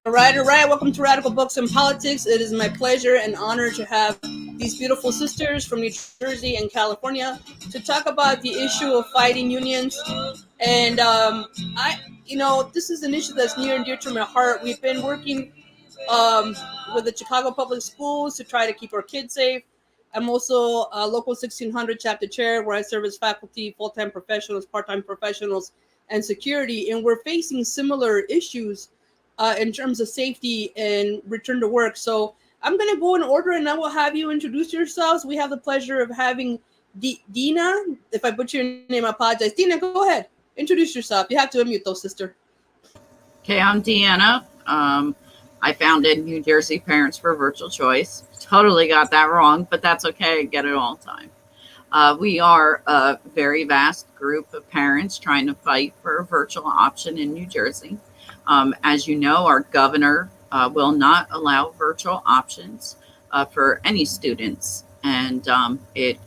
All right. Welcome to Radical Books and Politics. It is my pleasure and honor to have these beautiful sisters from New Jersey and California to talk about the issue of fighting unions. And this is an issue that's near and dear to my heart. We've been working um, with the Chicago Public Schools to try to keep our kids safe. I'm also a local 1600 chapter chair where I serve as faculty, full-time professionals, part-time professionals, and security. And we're facing similar issues in terms of safety and return to work. So I'm going to go in order and I will have you introduce yourselves. We have the pleasure of having Dina. If I butcher your name, I apologize. Dina, go ahead. Introduce yourself. You have to unmute though, sister. Okay, I'm Deanna. I founded New Jersey Parents for Virtual Choice. Totally got that wrong, but that's okay. I get it all the time. We are a very vast group of parents trying to fight for a virtual option in New Jersey. As you know, our governor will not allow virtual options for any students, and it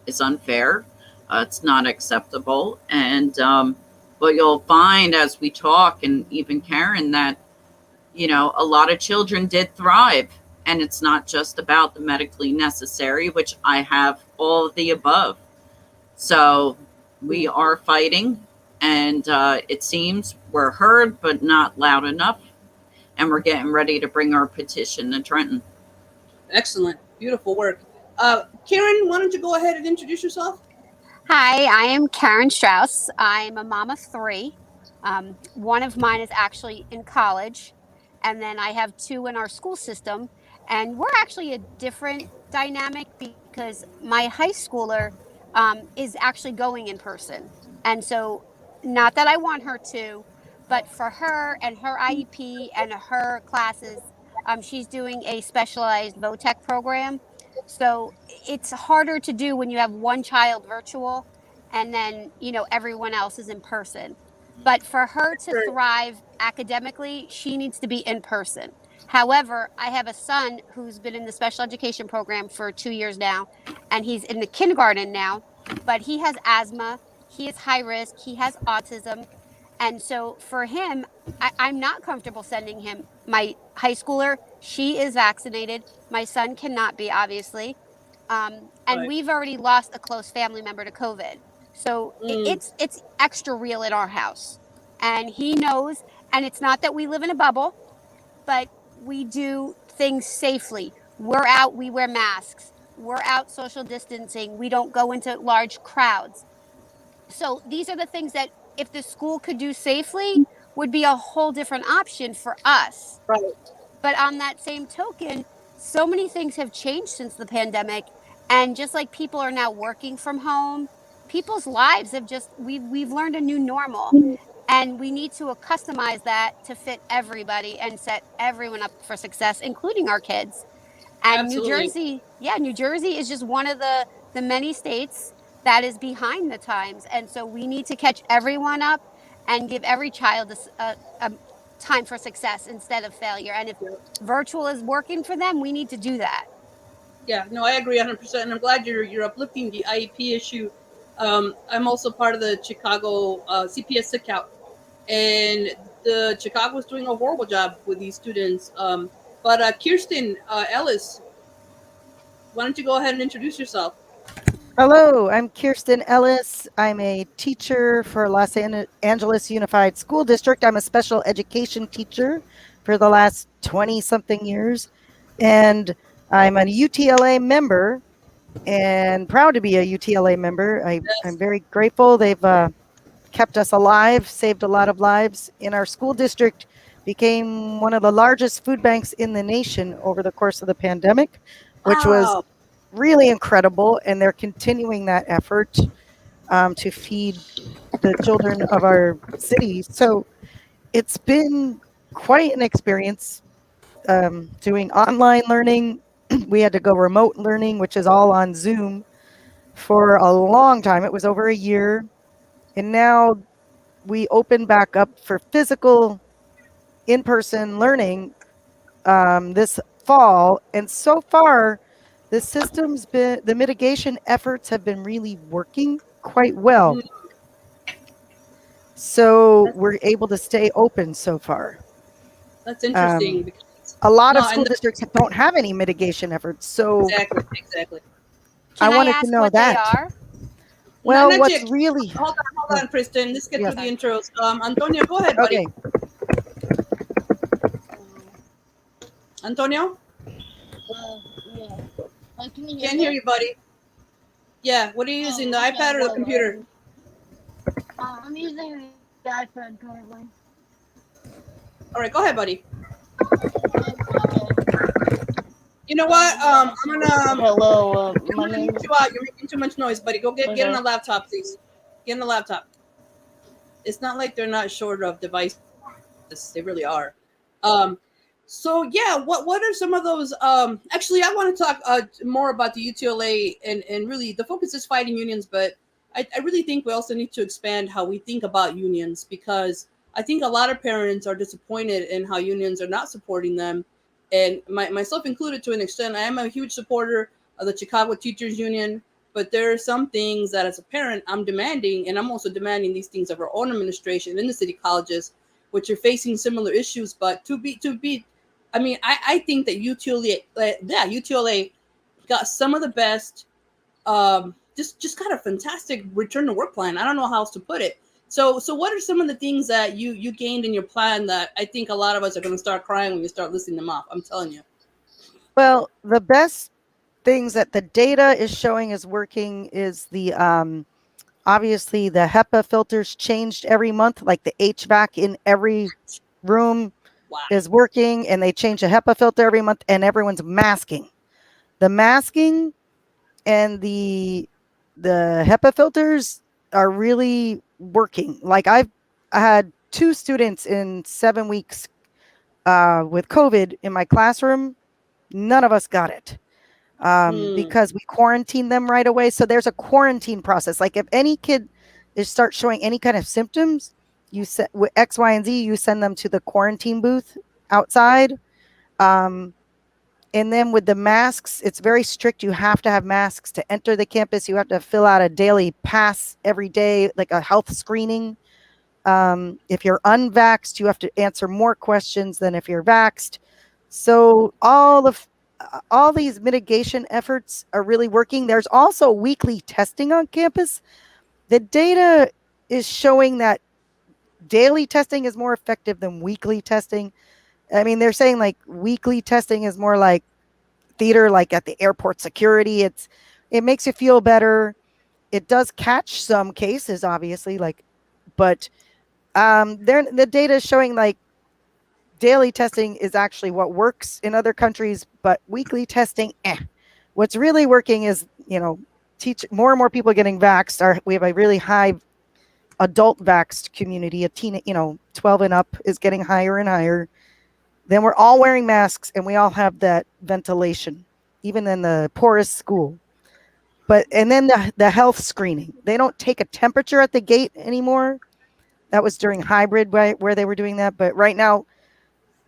is unfair. It's not acceptable. And what you'll find as we talk, and even Karen, that a lot of children did thrive. And it's not just about the medically necessary, which I have all of the above. So we are fighting, and it seems we're heard, but not loud enough. And we're getting ready to bring our petition to Trenton. Excellent. Beautiful work. Karen, why don't you go ahead and introduce yourself? Hi, I am Karen Strauss. I'm a mom of three. One of mine is actually in college, and then I have two in our school system. And we're actually a different dynamic because my high schooler is actually going in person. And so, not that I want her to, but for her and her IEP and her classes, she's doing a specialized VOTEC program. So it's harder to do when you have one child virtual and then, everyone else is in person. But for her to thrive academically, she needs to be in person. However, I have a son who's been in the special education program for 2 years now, and he's in the kindergarten now, but he has asthma, he is high risk, he has autism. And so for him, I'm not comfortable sending him. My high schooler, she is vaccinated. My son cannot be, obviously. And Right. we've already lost a close family member to COVID. So Mm, it's extra real in our house. And he knows, and it's not that we live in a bubble, but we do things safely. We're out, we wear masks. We're out social distancing. We don't go into large crowds. So these are the things that if the school could do safely would be a whole different option for us. right. But on that same token, so many things have changed since the pandemic. And just like people are now working from home, people's lives have just we've learned a new normal. And we need to customize that to fit everybody and set everyone up for success, including our kids. And New Absolutely. Jersey, yeah, New Jersey is just one of the many states that is behind the times. And so we need to catch everyone up and give every child a time for success instead of failure. And if Yeah. virtual is working for them, we need to do that. Yeah, no, I agree 100%, and I'm glad you're uplifting the IEP issue. I'm also part of the Chicago CPS sick out, and the Chicago is doing a horrible job with these students. But Kirsten Ellis, why don't you go ahead and introduce yourself? Hello, I'm Kirsten Ellis. I'm a teacher for Angeles Unified School District. I'm a special education teacher for the last 20 something years. And I'm a UTLA member and proud to be a UTLA member. I'm Yes. very grateful. They've kept us alive, saved a lot of lives. In our school district, became one of the largest food banks in the nation over the course of the pandemic, which was Wow. really incredible. And they're continuing that effort to feed the children of our city. So it's been quite an experience doing online learning. We had to go remote learning, which is all on Zoom for a long time. It was over a year. And now we open back up for physical in-person learning this fall. And so far, the mitigation efforts have been really working quite well. Mm, So we're able to stay open so far. That's interesting because A lot of no, school and districts don't have any mitigation efforts. So exactly, exactly. I Can I wanted to ask know what they that. are? Well, Not what's yet. really, Hold oh, on, Kristen. Let's get through yes. the Sorry. intros. Antonio, go ahead, buddy. Okay. Antonio, Yeah. Can you hear can't hear me? you, buddy. Yeah, what are you using, the Oh, okay. iPad or the Well, computer? I'm using the iPad currently. All right, go ahead, buddy. Okay. You know what? Yeah. I'm So, gonna hello. I'm My gonna mute name. you out. You're making too much noise, buddy. Go get on Okay. a laptop, please. Get on a laptop. It's not like they're not short of devices. They really are. Um, so yeah, what are some of those? Actually, I want to talk more about the UTLA and really the focus is fighting unions, but I really think we also need to expand how we think about unions because I think a lot of parents are disappointed in how unions are not supporting them, and myself included to an extent. I am a huge supporter of the Chicago Teachers Union, but there are some things that as a parent I'm demanding, and I'm also demanding these things of our own administration in the city colleges, which are facing similar issues. But I mean, I think that UTLA got some of the best. Just got a fantastic return to work plan. I don't know how else to put it. So what are some of the things that you gained in your plan that I think a lot of us are going to start crying when you start listing them off? I'm telling you. Well, the best things that the data is showing is working is the obviously the HEPA filters changed every month, like the HVAC in every room Wow. is working, and they change the HEPA filter every month, and everyone's masking. The masking and the HEPA filters are really working. Like I had 2 students in 7 weeks with COVID in my classroom. None of us got it Mm, because we quarantined them right away. So there's a quarantine process. Like if any kid is start showing any kind of symptoms, you set with X, Y, and Z, you send them to the quarantine booth outside. Um, and then with the masks, it's very strict. You have to have masks to enter the campus. You have to fill out a daily pass every day, like a health screening. If you're unvaxxed, you have to answer more questions than if you're vaxxed. So all these mitigation efforts are really working. There's also weekly testing on campus. The data is showing that daily testing is more effective than weekly testing. I mean, they're saying like weekly testing is more like theater, like at the airport security. It makes you feel better. It does catch some cases, obviously, like, but the data is showing like daily testing is actually what works in other countries, but weekly testing, eh. What's really working is, teach more and more people getting vaxxed. We have a really high adult vaxxed community. 12 and up is getting higher and higher. Then we're all wearing masks and we all have that ventilation, even in the poorest school. And then the health screening. They don't take a temperature at the gate anymore. That was during hybrid, right, where they were doing that. But right now,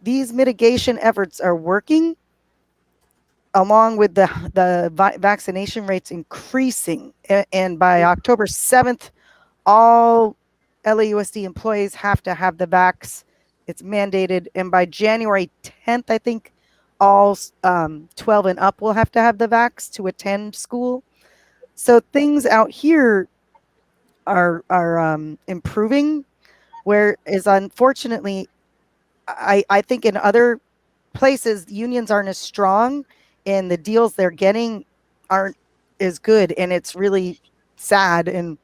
these mitigation efforts are working along with the vaccination rates increasing. And by October 7th, all LAUSD employees have to have the vax. It's mandated. And by January 10th, I think all 12 and up will have to have the vax to attend school. So things out here are improving, whereas unfortunately, I think in other places unions aren't as strong and the deals they're getting aren't as good, and it's really sad. And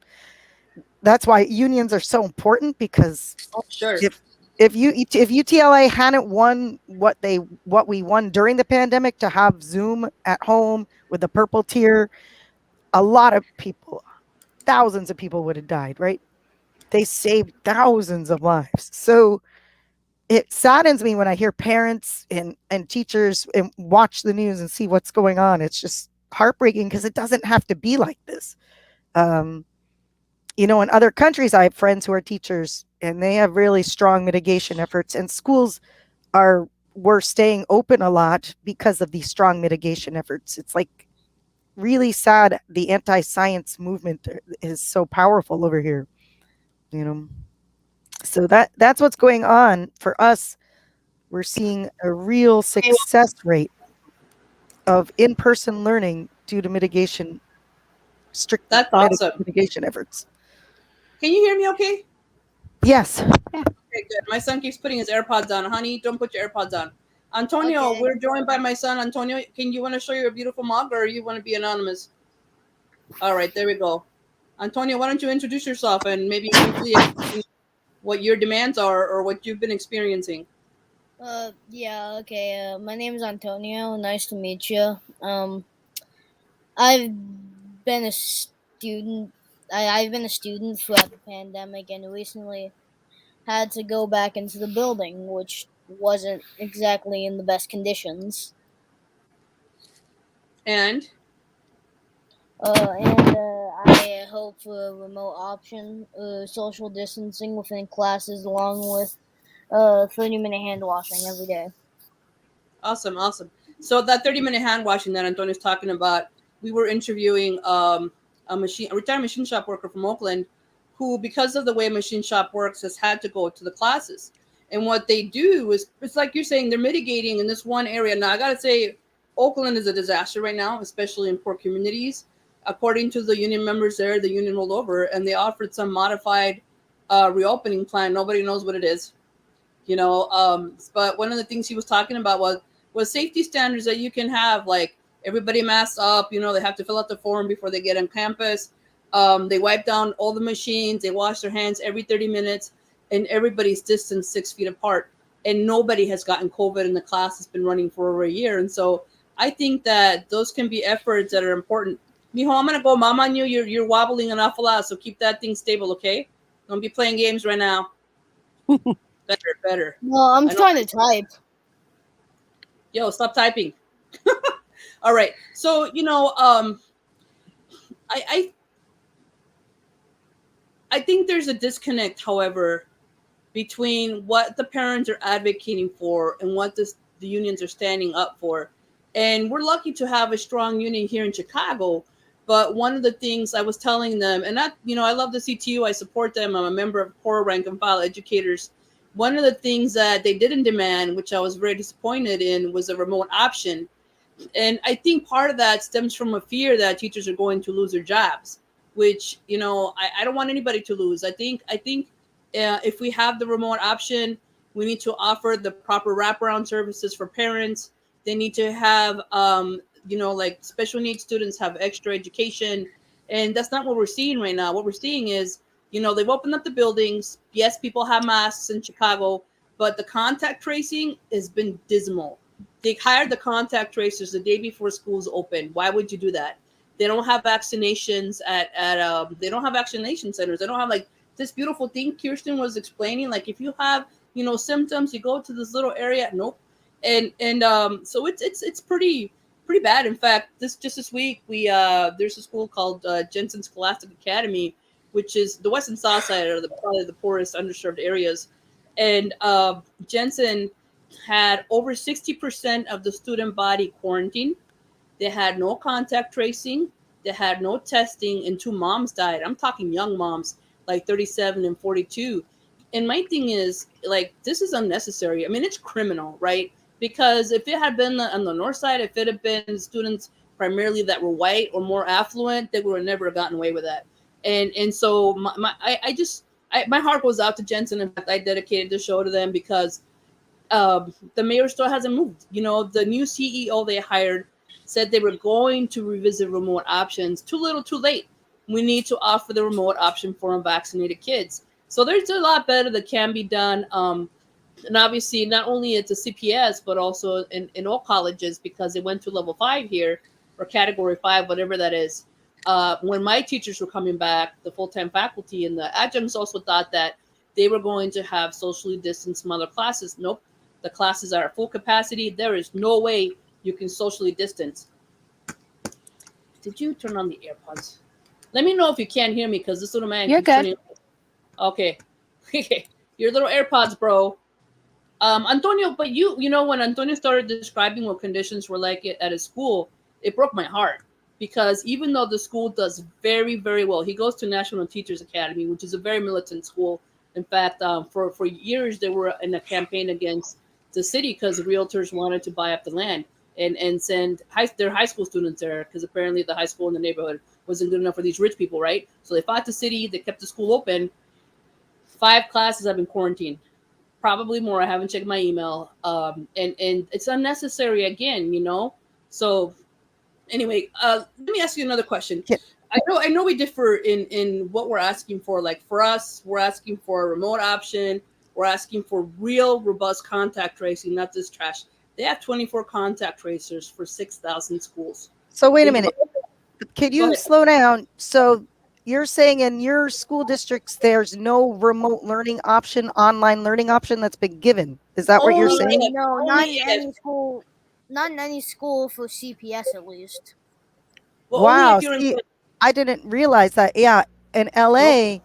that's why unions are so important, because oh, sure. if UTLA hadn't won what we won during the pandemic to have Zoom at home with the purple tier, a lot of people, thousands of people would have died, right? They saved thousands of lives. So it saddens me when I hear parents and teachers and watch the news and see what's going on. It's just heartbreaking because it doesn't have to be like this. Um, in other countries, I have friends who are teachers and they have really strong mitigation efforts, and schools were staying open a lot because of these strong mitigation efforts. It's like really sad. The anti-science movement is so powerful over here. So that's what's going on for us. We're seeing a real success rate of in-person learning due to strict That's awesome. mitigation efforts. Can you hear me okay? Yes. Okay, good. My son keeps putting his AirPods on. Honey, don't put your AirPods on. Antonio, Okay. we're joined by my son, Antonio. Can you want to show your beautiful mug or you want to be anonymous? All right, there we go. Antonio, why don't you introduce yourself and maybe briefly explain what your demands are or what you've been experiencing? Yeah, okay. My name is Antonio. Nice to meet you. I've been a student. I've been a student throughout the pandemic, and recently had to go back into the building, which wasn't exactly in the best conditions. And I hope for a remote option, social distancing within classes, along with 30-minute hand washing every day. awesome, awesome. So that 30-minute hand washing that Antonio's talking about, we were interviewing a retired machine shop worker from Oakland who, because of the way machine shop works, has had to go to the classes. And what they do is, it's like you're saying, they're mitigating in this one area. Now, I got to say, Oakland is a disaster right now, especially in poor communities. According to the union members there, the union rolled over and they offered some modified reopening plan. Nobody knows what it is, you know. But one of the things he was talking about was safety standards that you can have, like everybody masked up, you know, they have to fill out the form before they get on campus. They wipe down all the machines, they wash their hands every 30 minutes, and everybody's distanced 6 feet apart, and nobody has gotten COVID, and the class has been running for over a year. And so I think that those can be efforts that are important. Mijo, I'm gonna go mom on you. You're wobbling an awful lot, so keep that thing stable, okay? Don't be playing games right now. Better. No, I'm I know. trying to type. Yo, stop typing. All right. So, I I think there's a disconnect, however, between what the parents are advocating for and what the unions are standing up for. And we're lucky to have a strong union here in Chicago. But one of the things I was telling them, and that, I love the CTU, I support them, I'm a member of core rank and file educators. One of the things that they didn't demand, which I was very disappointed in, was a remote option. And I think part of that stems from a fear that teachers are going to lose their jobs, which, I don't want anybody to lose. I think if we have the remote option, we need to offer the proper wraparound services for parents. They need to have like special needs students have extra education, and that's not what we're seeing right now. What we're seeing is, they've opened up the buildings. Yes, people have masks in Chicago, but the contact tracing has been dismal. They hired the contact tracers the day before schools open. Why would you do that? They don't have vaccinations at they don't have vaccination centers. They don't have like this beautiful thing Kirsten was explaining. Like if you have, symptoms, you go to this little area. Nope. And so it's pretty bad. In fact, this week we there's a school called Jensen Scholastic Academy, which is the west and south side are probably the poorest underserved areas. And Jensen had over 60% of the student body quarantined. They had no contact tracing. They had no testing, and two moms died. I'm talking young moms, like 37 and 42. And my thing is, like, this is unnecessary. I mean, it's criminal, right? Because if it had been on the north side, if it had been students primarily that were white or more affluent, they would have never gotten away with that. And so my heart goes out to Jensen. In fact, I dedicated the show to them because the mayor still hasn't moved. The new CEO they hired said they were going to revisit remote options. Too little, too late. We need to offer the remote option for unvaccinated kids. So there's a lot better that can be done. And obviously, not only at the CPS, but also in all colleges, because they went to level 5 here, or category 5, whatever that is. When my teachers were coming back, the full-time faculty and the adjuncts also thought that they were going to have socially distanced smaller classes. Nope. The classes are at full capacity. There is no way you can socially distance. Did you turn on the AirPods? Let me know if you can't hear me, because this little man You're keeps good. turning. Okay. Your little AirPods, bro. Antonio, but when Antonio started describing what conditions were like at his school, it broke my heart, because even though the school does very, very well, he goes to National Teachers Academy, which is a very militant school. In fact, for years they were in a campaign against the city because the realtors wanted to buy up the land and send their high school students there because apparently the high school in the neighborhood wasn't good enough for these rich people, right? So they fought the city. They kept the school open. 5 classes have been quarantined, probably more. I haven't checked my email. And it's unnecessary again, you know. So anyway, let me ask you another question. Yeah. I know we differ in what we're asking for. Like for us, we're asking for a remote option. We're asking for real robust contact tracing, not this trash. They have 24 contact tracers for 6,000 schools. So wait a Think minute. Can Go you ahead. slow down? So you're saying in your school districts there's no remote learning option, online learning option that's been given. Is that what you're Only saying? if, No, only not in if, any school. Not in any school for CPS, at least. well, only Wow. if you're in. See, I didn't realize that. Yeah, in Nope. LA,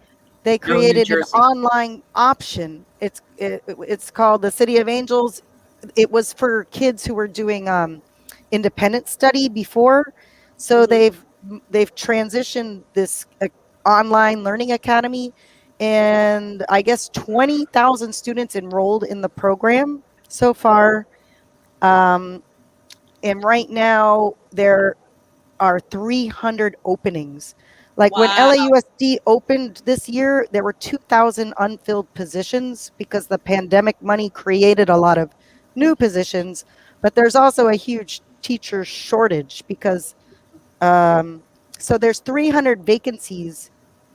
they No, New created an Jersey. online option. It's called the City of Angels. It was for kids who were doing independent study before. So Mhm. they've transitioned this online learning academy, and I guess 20,000 students enrolled in the program so far. Um, and right now there are 300 openings. Like when Wow. LAUSD opened this year, there were 2,000 unfilled positions because the pandemic money created a lot of new positions. But there's also a huge teacher shortage because so there's 300 vacancies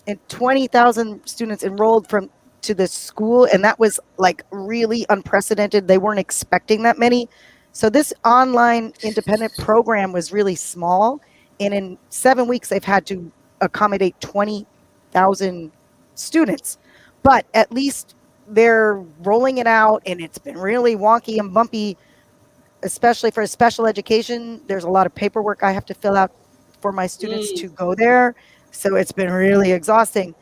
and 20,000 students enrolled from to this school, and that was like really unprecedented. They weren't expecting that many. So this online independent program was really small, and in 7 weeks they've had to accommodate 20,000 students. But at least they're rolling it out, and it's been really wonky and bumpy, especially for special education. There's a lot of paperwork I have to fill out for my students Mm. to go there. So it's been really exhausting,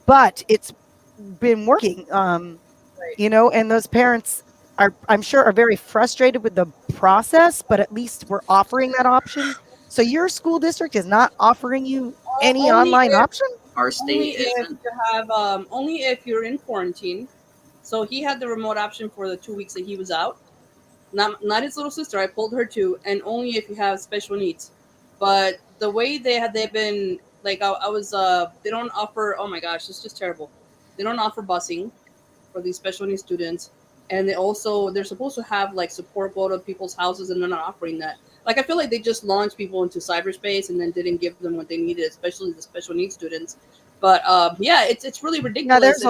but it's been working. And those parents are, I'm sure, are very frustrated with the process, but at least we're offering that option. So your school district is not offering you any Only online if option? Our only state if isn't. you have only if you're in quarantine. So he had the remote option for the 2 weeks that he was out. Not his little sister. I pulled her too, and only if you have special needs. But the way they've been like I was they don't offer. Oh my gosh, it's just terrible. They don't offer busing for these special needs students, and they're supposed to have like support go to people's houses, and they're not offering that. Like I feel like they just launched people into cyberspace and then didn't give them what they needed, especially the special needs students. But yeah, it's really Yeah, ridiculous.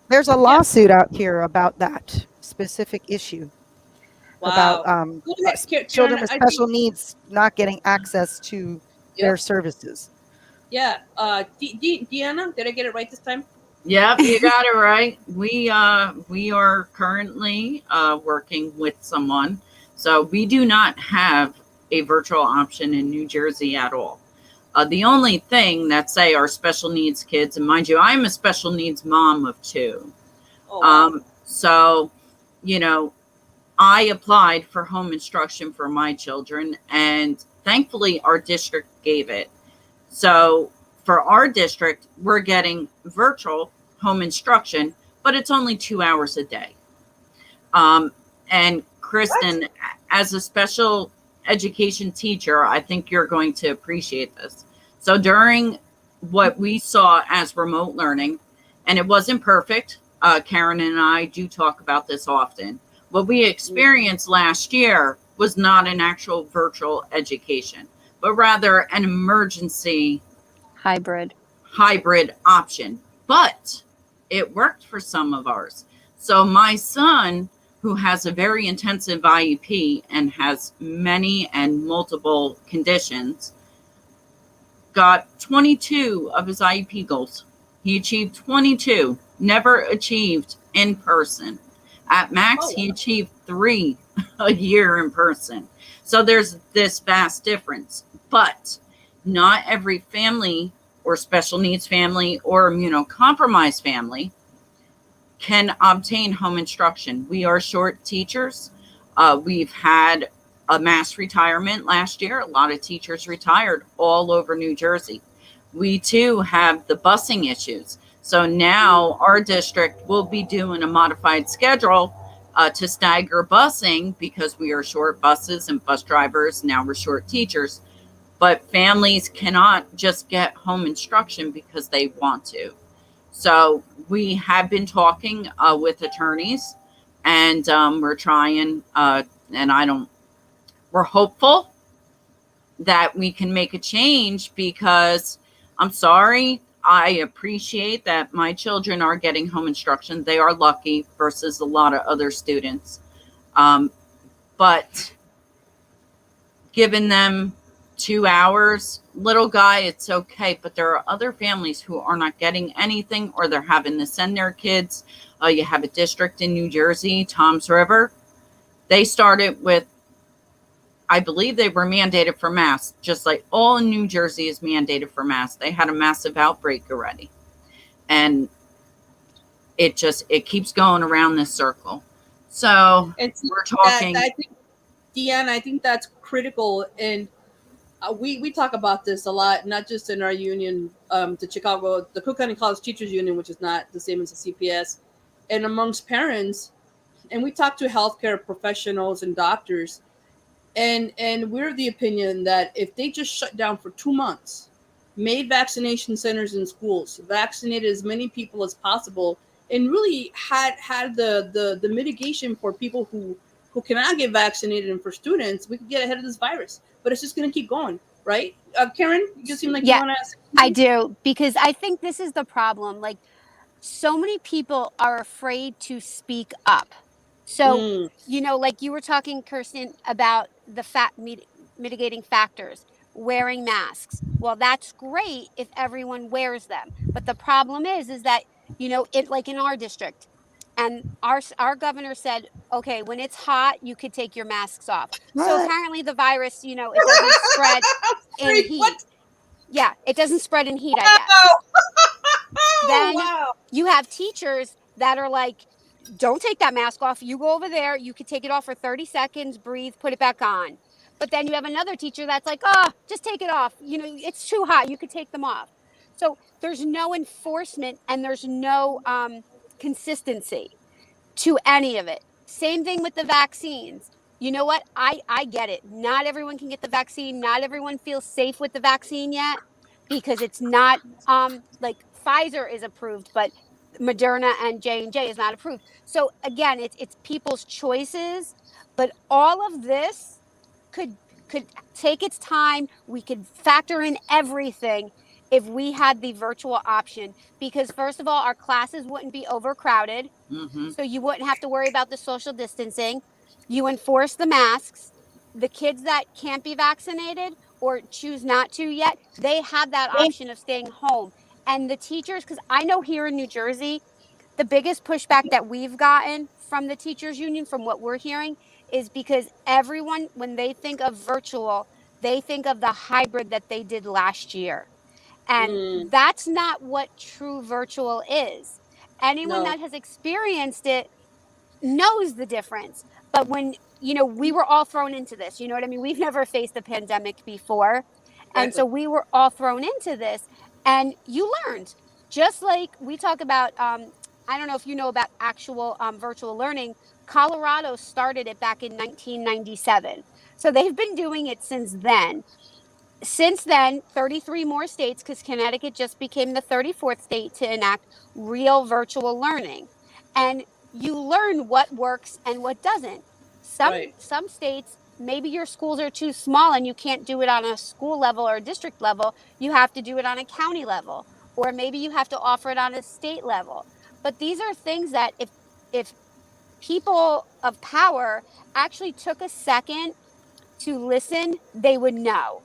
there's a Yeah, lawsuit out here about that specific issue, about wow. Go ahead, children Karen. with I think special needs not getting access to their yep. services. Yeah. Deanna, did I get it right this time? Yep, you got it right. We are currently working with someone, so we do not have a virtual option in New Jersey at all. The only thing that say our special needs kids, and mind you, I'm a special needs mom of two. Oh wow. So, you know, I applied for home instruction for my children, and thankfully our district gave it. So for our district, we're getting virtual home instruction, but it's only 2 hours a day. And What? Kristen, as a special education teacher, I think you're going to appreciate this. So during what we saw as remote learning, and it wasn't perfect, Karen and I do talk about this often. What we experienced last year was not an actual virtual education, but rather an emergency Hybrid. hybrid option. But it worked for some of ours. So my son, who has a very intensive IEP and has many and multiple conditions, got 22 of his IEP goals. He achieved 22, never achieved in person. At max, Oh he wow. achieved 3 a year in person. So there's this vast difference. But not every family or special needs family or immunocompromised family can obtain home instruction. We are short teachers. We've had a mass retirement last year. A lot of teachers retired all over New Jersey. We too have the busing issues. So now our district will be doing a modified schedule to stagger busing because we are short buses and bus drivers. Now we're short teachers. But families cannot just get home instruction because they want to. So we have been talking with attorneys, and we're trying, we're hopeful that we can make a change because I'm sorry, I appreciate that my children are getting home instruction. They are lucky versus a lot of other students. But giving them 2 hours, little guy, it's okay. But there are other families who are not getting anything, or they're having to send their kids. You have a district in New Jersey, Toms River. They started with, I believe they were mandated for masks, just like all in New Jersey is mandated for masks. They had a massive outbreak already. And it keeps going around this circle. So we're talking. I think, Deanna, I think that's critical. And we talk about this a lot, not just in our union, the Cook County College Teachers Union, which is not the same as the CPS, and amongst parents. And we talk to healthcare professionals and doctors. And we're of the opinion that if they just shut down for 2 months, made vaccination centers in schools, vaccinated as many people as possible, and really had the mitigation for people who cannot get vaccinated, and for students, we could get ahead of this virus. But it's just going to keep going, right? Karen, you seem like you want to ask. I do, because I think this is the problem. Like, so many people are afraid to speak up. So, like you were talking, Kirsten, about the mitigating factors, wearing masks. Well, that's great if everyone wears them. But the problem is that, it, like in our district, and our governor said, okay, when it's hot, you could take your masks off. So apparently the virus, it doesn't spread in heat. What? Yeah, it doesn't spread in heat, I guess. Then you have teachers that are like, don't take that mask off. You go over there. You could take it off for 30 seconds, breathe, put it back on. But then you have another teacher that's like, just take it off. It's too hot. You could take them off. So there's no enforcement, and there's no consistency to any of it. Same thing with the vaccines. You know what? I get it. Not everyone can get the vaccine. Not everyone feels safe with the vaccine yet, because it's not like Pfizer is approved, but Moderna and J&J is not approved. So again, it's people's choices, but all of this could take its time. We could factor in everything if we had the virtual option, because first of all, our classes wouldn't be overcrowded. So you wouldn't have to worry about the social distancing. You enforce the masks. The kids that can't be vaccinated or choose not to yet, they have that option of staying home. And the teachers, because I know here in New Jersey, the biggest pushback that we've gotten from the teachers union, from what we're hearing, is because everyone, when they think of virtual, they think of the hybrid that they did last year. And that's not what true virtual is. Anyone that has experienced it knows the difference. But when, we were all thrown into this, you know what I mean? We've never faced a pandemic before. And so we were all thrown into this, and you learned. Just like we talk about, I don't know if you know about actual virtual learning. Colorado started it back in 1997. So they've been doing it since then. Since then, 33 more states, because Connecticut just became the 34th state to enact real virtual learning. And you learn what works and what doesn't. Some states, maybe your schools are too small and you can't do it on a school level or a district level. You have to do it on a county level, or maybe you have to offer it on a state level. But these are things that if people of power actually took a second to listen, they would know.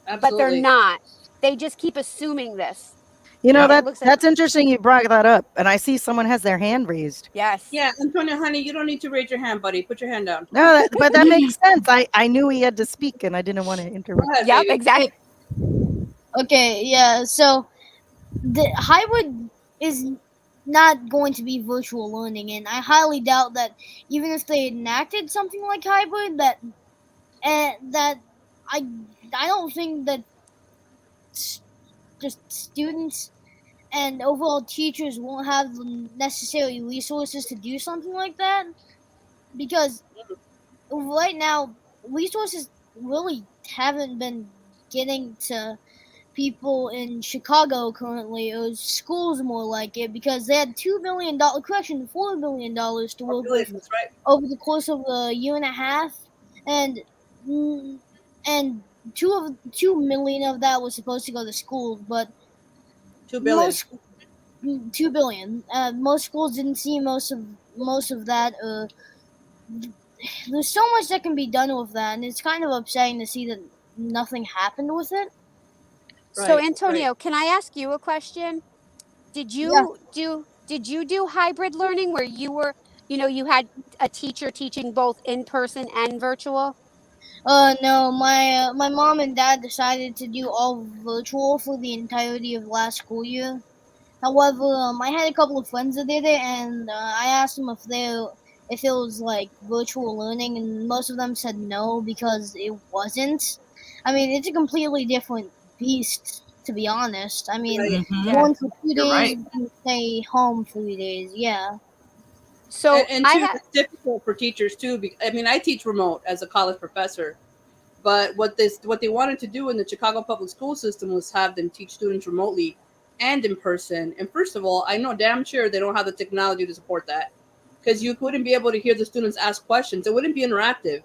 Absolutely. But they're not. They just keep assuming this. That's interesting you brought that up. And I see someone has their hand raised. Yes. Yeah, Antonio, honey, you don't need to raise your hand, buddy. Put your hand down. No, but that makes sense. I knew he had to speak, and I didn't want to interrupt. Go ahead, Yep, baby. exactly. Okay, yeah, so the hybrid is not going to be virtual learning, and I highly doubt that even if they enacted something like hybrid, that I don't think that just students and overall teachers won't have the necessary resources to do something like that. because right now resources really haven't been getting to people in Chicago currently, or schools more like it, because they had $2 billion, correction, $4 billion to Or work with billion, that's right. over the course of a year and a half, and mm, and 2 million of that was supposed to go to schools, but 2 billion. most 2 billion. Most schools didn't see most of that. There's so much that can be done with that, and it's kind of upsetting to see that nothing happened with it. So Right, right. Antonio, can I ask you a question? Did Yeah. you do hybrid learning where you were, you had a teacher teaching both in person and virtual? No, my mom and dad decided to do all virtual for the entirety of last school year. However, I had a couple of friends that did it, and I asked them if it was like virtual learning, and most of them said no because it wasn't. I mean, it's a completely different beast, to be honest. I mean, Right. Mm-hmm. Yeah. going for two You're days, right. and stay home 3 days. Yeah. So And I two, have it's difficult for teachers too. I mean, I teach remote as a college professor, but what they wanted to do in the Chicago public school system was have them teach students remotely and in person. And first of all, I know damn sure they don't have the technology to support that, because you wouldn't be able to hear the students ask questions. It wouldn't be interactive,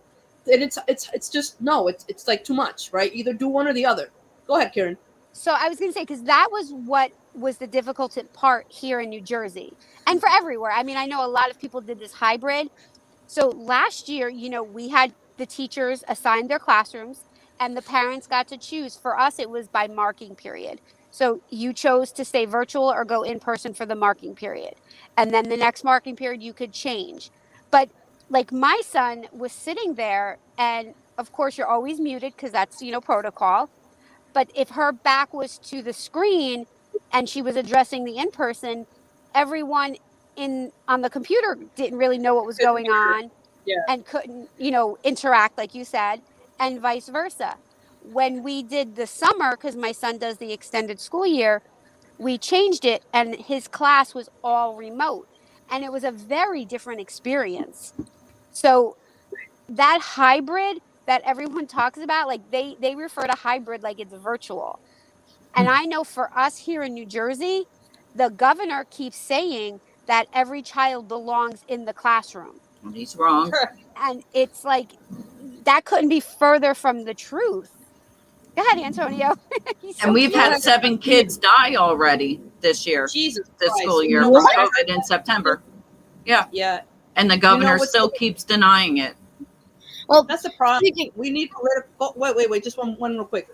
and it's just no. It's like too much, right? Either do one or the other. Go ahead, Karen. So I was going to say, because that was what was the difficult part here in New Jersey and for everywhere. I mean, I know a lot of people did this hybrid. So last year, we had the teachers assigned their classrooms and the parents got to choose. For us, it was by marking period. So you chose to stay virtual or go in person for the marking period. And then the next marking period, you could change. But like my son was sitting there, and of course, you're always muted because that's, protocol. But if her back was to the screen and she was addressing the in person, everyone in on the computer didn't really know what was Couldn't going hear her. on Yeah. and couldn't, interact like you said, and vice versa. When we did the summer, because my son does the extended school year, we changed it and his class was all remote. And it was a very different experience. So that hybrid that everyone talks about, like they refer to hybrid like it's virtual. And I know for us here in New Jersey, the governor keeps saying that every child belongs in the classroom. Well, he's wrong. And it's like that couldn't be further from the truth. Go ahead, Antonio. He's And so we've You know had what? cute. 7 kids die already this year, Jesus this Christ. school You year know from what? What? COVID in September. Yeah. Yeah. And the You know governor what's still keeps denying it. Well, That's the problem. speaking. We need political. Wait. Just one real quick.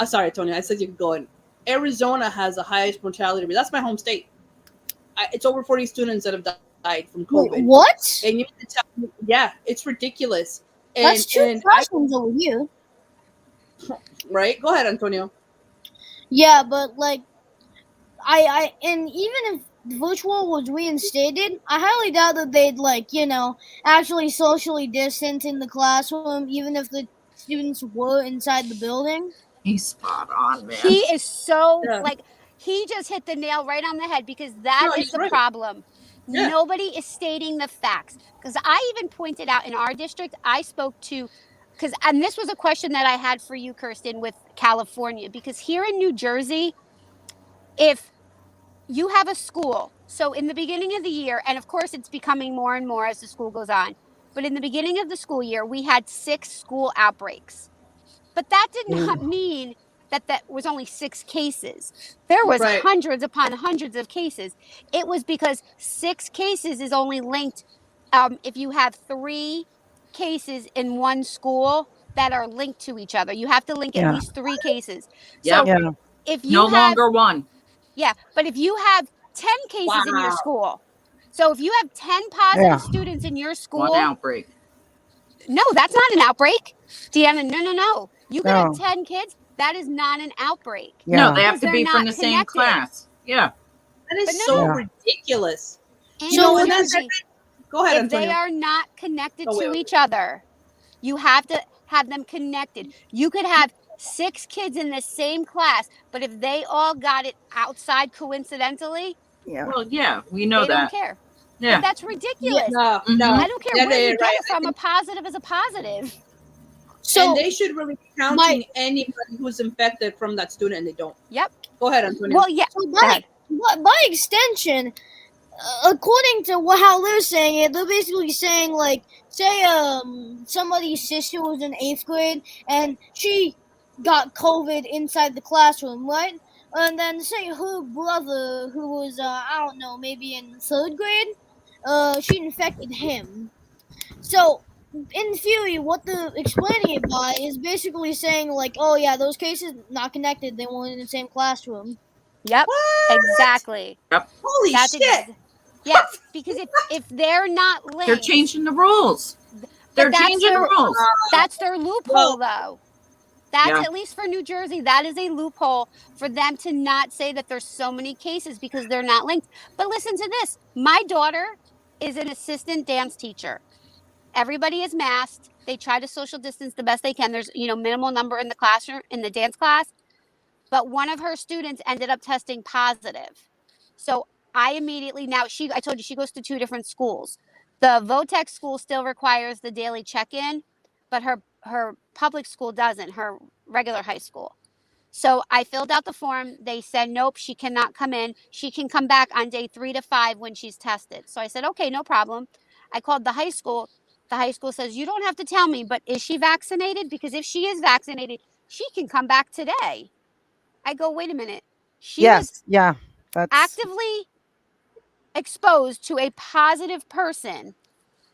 Sorry, Tony. I said you could go in. Arizona has the highest mortality rate. That's my home state. It's over 40 students that have died from Wait, COVID. what? And you need to tell me, yeah, it's ridiculous. That's two And I classrooms over here. right. Go ahead, Antonio. Yeah, but like and even if virtual was reinstated, I highly doubt that they'd actually socially distance in the classroom, even if the students were inside the building. He's spot on, He man. is so Yeah. like he just hit the nail right on the head because that No, is he's the right. problem. Yeah. Nobody is stating the facts. Because I even pointed out in our district, I spoke to because and this was a question that I had for you, Kirsten, with California. Because here in New Jersey, if you have a school, so in the beginning of the year, and of course it's becoming more and more as the school goes on, but in the beginning of the school year, we had 6 school outbreaks. But that did not mean that that was only 6 cases. There was Right. hundreds upon hundreds of cases. It was because 6 cases is only linked if you have 3 cases in one school that are linked to each other. You have to link at Yeah. least 3 cases. Yep. So Yeah. if No you have, longer one. yeah, but if you have 10 cases in your Wow. school, so if you have 10 Yeah. positive students in your One school, outbreak. no, that's not an outbreak. Deanna, no. You could have No. 10 kids. That is not an outbreak. No, Yeah. they have Because to they're be from not the same connected. class. Yeah. That But is no, so Yeah. ridiculous. In So, New and that's Jersey, go ahead, if they Antonio. are not connected Oh, to wait. each other, you have to have them connected. You could have 6 kids in the same class, but if they all got it outside coincidentally, Yeah. Well, yeah, we know they don't that. care. Yeah. that's Yeah. ridiculous. No, Mhm. no. I don't care Yeah, where you they're get right. it from. A positive is a positive. And So they should really be my counting anybody who's infected from that student, and they don't. Yep. Go ahead, Antonio. Well, yeah. so Go by ahead. by extension, according to how they're saying it, they're basically saying like, say somebody's sister was in 8th grade and she got COVID inside the classroom, right? And then say her brother, who was I don't know, maybe in 3rd grade, she infected him. So in theory, what they're explaining it by is basically saying like, oh yeah, those cases not connected. They weren't in the same classroom. Yep. What? Exactly. Yep. Holy That's shit! yeah. Because if they're not They're linked, changing the rules. but They're changing the rules. that's their loophole Well, though. That's Yeah. at least for New Jersey. That is a loophole for them to not say that there's so many cases because they're not linked. But listen to this. My daughter is an assistant dance teacher. Everybody is masked. They try to social distance the best they can. There's, minimal number in the classroom in the dance class, but one of her students ended up testing positive. So I immediately now I told you she goes to two different schools. The Votech school still requires the daily check-in, but her public school doesn't, her regular high school. So I filled out the form. They said, nope, she cannot come in. She can come back on day 3 to 5 when she's tested. So I said, okay, no problem. I called the high school. The high school says, you don't have to tell me, but is she vaccinated? Because if she is vaccinated, she can come back today. I go, wait a minute. She was Yes, yeah, that's actively exposed to a positive person.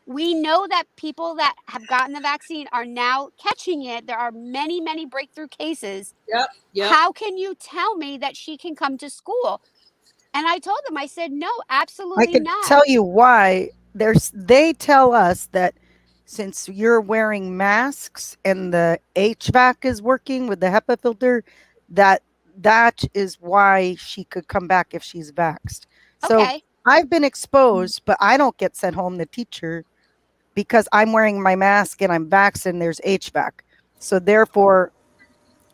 We know that people that have gotten the vaccine are now catching it. There are many, many breakthrough cases. yep, yep. How can you tell me that she can come to school? And I told them, I said, no, I absolutely could not. tell you why. They tell us that since you're wearing masks and the HVAC is working with the HEPA filter, that that is why she could come back if she's vaxxed. So Okay. I've been exposed, but I don't get sent home, the teacher, because I'm wearing my mask and I'm vaxxed and there's HVAC. So therefore,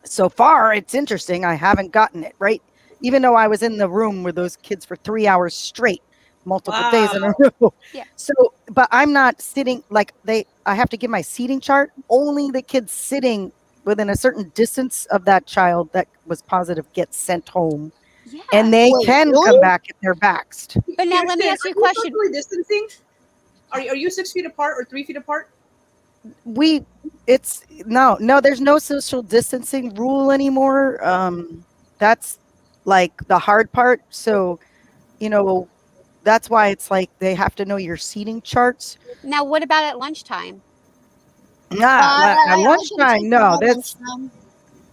so far it's interesting. I haven't gotten it, right? Even though I was in the room with those kids for 3 hours straight, multiple days in a Wow. row. Yeah. So, but I'm not sitting like I have to give my seating chart. Only the kids sitting within a certain distance of that child that was positive gets sent home, Yeah. and they Wait, can come really? back if they're vaxxed. But now let me Kirsten, ask you are a you question. socially distancing? Are you 6 feet apart or 3 feet apart? We, it's no, there's no social distancing rule anymore. That's like the hard part. So, you know, that's why it's like they have to know your seating charts. Now, what about at lunchtime? At I can take lunchtime, them no, at that's lunchtime.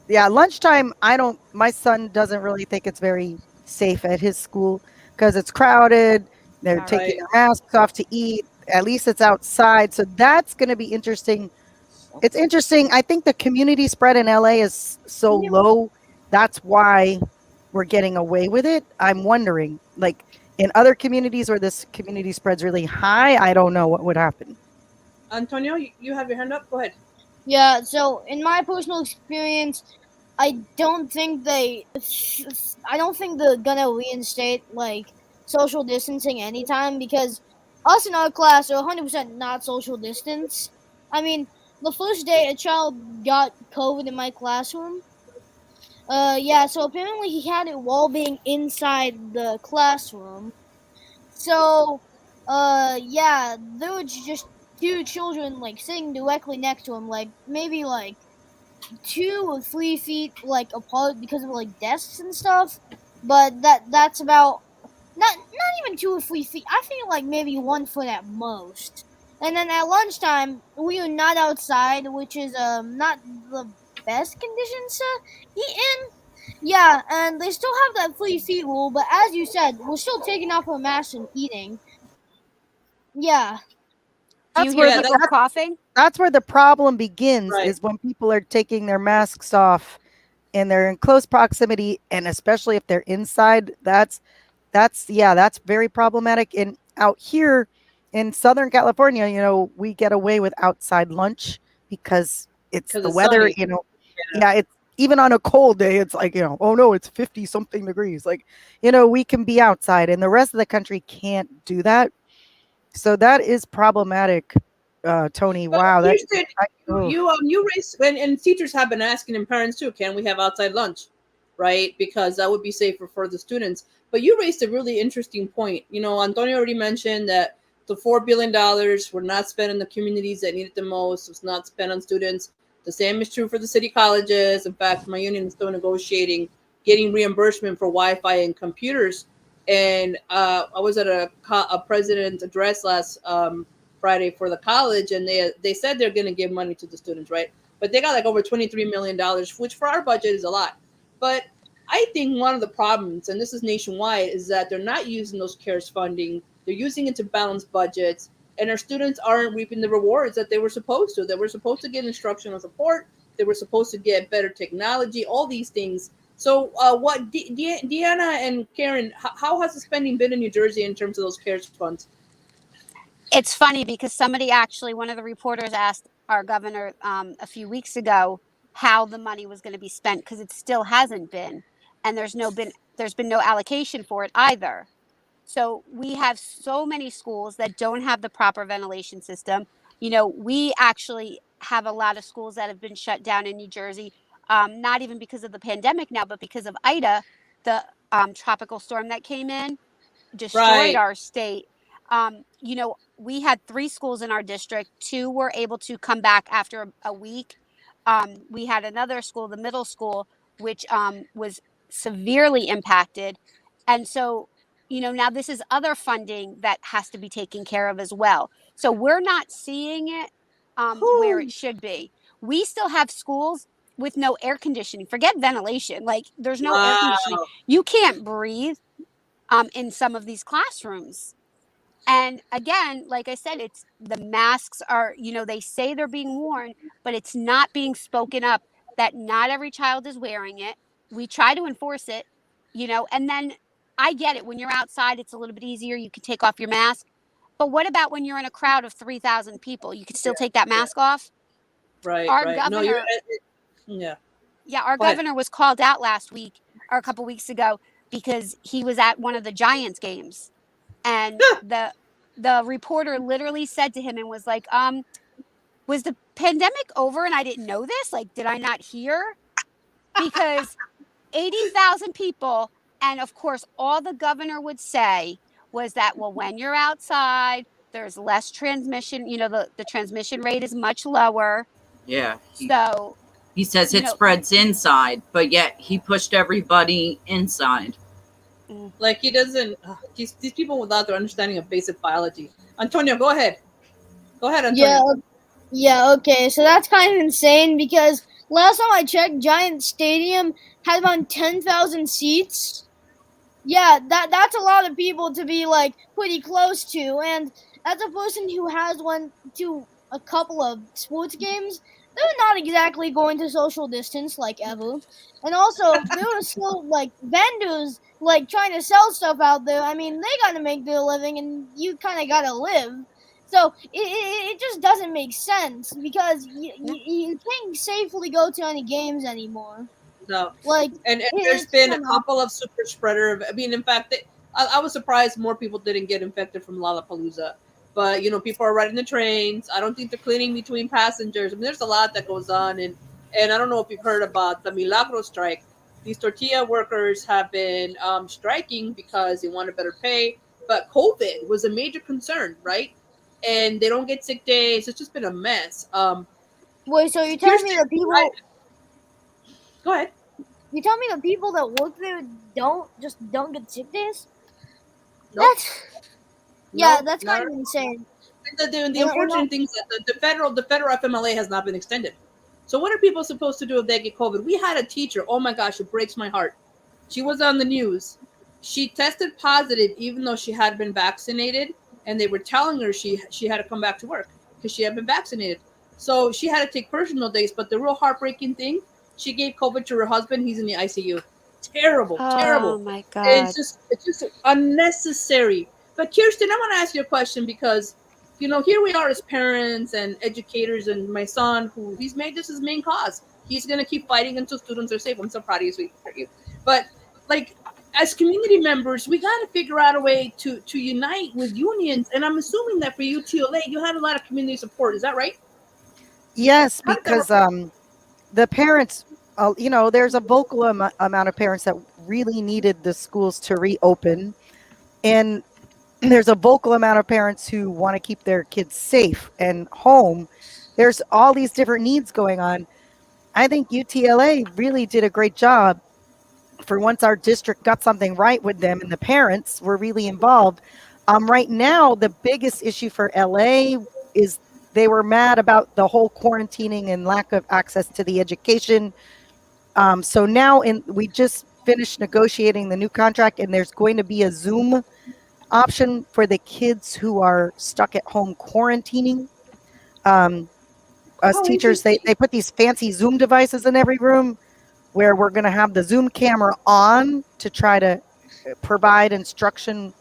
yeah, lunchtime. I don't. My son doesn't really think it's very safe at his school because it's crowded. They're All right. taking Right. their masks off to eat. At least it's outside, so that's going to be interesting. It's interesting. I think the community spread in LA is so low. That's why we're getting away with it. I'm wondering, like in other communities where this community spreads really high, I don't know what would happen. Antonio, you have your hand up. Go ahead. Yeah, so in my personal experience, I don't think I don't think they're gonna reinstate like social distancing anytime because us in our class are 100% not social distance. I mean, the first day a child got COVID in my classroom. Yeah, so apparently he had it while being inside the classroom. So, yeah, there was just two children like sitting directly next to him, like maybe like 2 or 3 feet like apart because of like desks and stuff. But that's about not even 2 or 3 feet. I think like maybe 1 foot at most. And then at lunchtime we are not outside, which is not the best conditions to eat in. Yeah, and they still have that 3 feet rule, but as you said, we're still taking off our masks and eating. Yeah, Do you That's hear where Yeah, the people that's coughing? that's where the problem begins right. is when people are taking their masks off and they're in close proximity, and especially if they're inside, that's yeah, that's very problematic. And out here in Southern California, we get away with outside lunch because it's Because the it's weather, sunny. Yeah. yeah, it's even on a cold day, it's like, oh no, it's 50 something degrees. Like, we can be outside and the rest of the country can't do that. So that is problematic, Tony. But Wow, that here's the oh, you raise and teachers have been asking and parents too. Can we have outside lunch, right? Because that would be safer for the students. But you raised a really interesting point. Antonio already mentioned that the $4 billion were not spent in the communities that needed the most. It was not spent on students. The same is true for the city colleges. In fact, my union is still negotiating getting reimbursement for Wi-Fi and computers. And I was at a president address last Friday for the college, and they said they're going to give money to the students, right? But they got like over $23 million, which for our budget is a lot. But I think one of the problems, and this is nationwide, is that they're not using those CARES funding. They're using it to balance budgets, and our students aren't reaping the rewards that they were supposed to. They were supposed to get instructional support. They were supposed to get better technology, all these things. So, Deanna and Karen, how has the spending been in New Jersey in terms of those CARES funds? It's funny because one of the reporters asked our governor a few weeks ago how the money was going to be spent because it still hasn't been, and there's been no allocation for it either. So we have so many schools that don't have the proper ventilation system. We actually have a lot of schools that have been shut down in New Jersey, not even because of the pandemic now, but because of Ida, the tropical storm that came in, destroyed Right. our state. We had 3 schools in our district. 2 were able to come back after a week. We had another school, the middle school, which was severely impacted. And so, now this is other funding that has to be taken care of as well. So we're not seeing it where it Whew. should be. We still have schools with no air conditioning. Forget ventilation. Like, there's no air conditioning. Wow. You can't breathe in some of these classrooms. And again, like I said, it's the masks are, they say they're being worn, but it's not being spoken up that not every child is wearing it. We try to enforce it, and then I get it. When you're outside, it's a little bit easier. You can take off your mask. But what about when you're in a crowd of 3,000 people? You can still Yeah. take that Yeah. mask off. Right. Our Right. No, you're. governor, Yeah. yeah, our Go ahead. governor was called out last week or a couple weeks ago because he was at one of the Giants games, and the reporter literally said to him and was like, was the pandemic over and I didn't know this? Like, did I not hear? Because 80,000 people, and of course all the governor would say was that, well, when you're outside there's less transmission, the transmission rate is much lower. Yeah. So, He says you it know spreads inside, but yet he pushed everybody inside. mm, Like he doesn't. These people without their understanding of basic biology. Antonio, go ahead. Go ahead, Yeah, Antonio. yeah, okay. So that's kind of insane because last time I checked, Giant Stadium had about 10,000 seats. Yeah, that's a lot of people to be like pretty close to. And as a person who has went to a couple of sports games, they're not exactly going to social distance like ever. And also, there were still like vendors like trying to sell stuff out there. I mean, they got to make their living, and you kind of got to live. So it just doesn't make sense because no. you can't safely go to any games anymore. No. Like And there's it's been a kind of couple of super spreader. I mean, in fact, I was surprised more people didn't get infected from Lollapalooza. But people are riding the trains. I don't think they're cleaning between passengers. I mean, there's a lot that goes on, and I don't know if you've heard about the Milagro strike. These tortilla workers have been striking because they want better pay. But COVID was a major concern, right? And they don't get sick days. It's just been a mess. wait. So you're telling Here's me the I, people go ahead. You tell me the people that work there don't get sick days? Nope. That's yeah, Nope. that's kind Not of insane. the And unfortunate thing is that the federal FMLA has not been extended. So what are people supposed to do if they get COVID? We had a teacher. Oh my gosh, it breaks my heart. She was on the news. She tested positive even though she had been vaccinated, and they were telling her she had to come back to work because she had been vaccinated. So she had to take personal days. But the real heartbreaking thing, she gave COVID to her husband. He's in the ICU. Terrible, Oh terrible. my It's God. just it's just unnecessary. But Kirsten, I want to ask you a question because here we are as parents and educators, and my son, who he's made this his main cause. He's gonna keep fighting until students are safe. I'm so proud of you, sweet for you. But like, as community members, we got to figure out a way to unite with unions. And I'm assuming that for UTLA, you had a lot of community support. Is that right? Yes, How did that work? because the parents, there's a vocal amount of parents that really needed the schools to reopen, and there's a vocal amount of parents who want to keep their kids safe and home. There's all these different needs going on. I think UTLA really did a great job for once our district got something right with them and the parents were really involved. Right now, the biggest issue for LA is they were mad about the whole quarantining and lack of access to the education. So now we just finished negotiating the new contract, and there's going to be a Zoom option for the kids who are stuck at home quarantining. Um, us Oh, teachers, they, interesting. they put these fancy Zoom devices in every room where we're going to have the Zoom camera on to try to provide instruction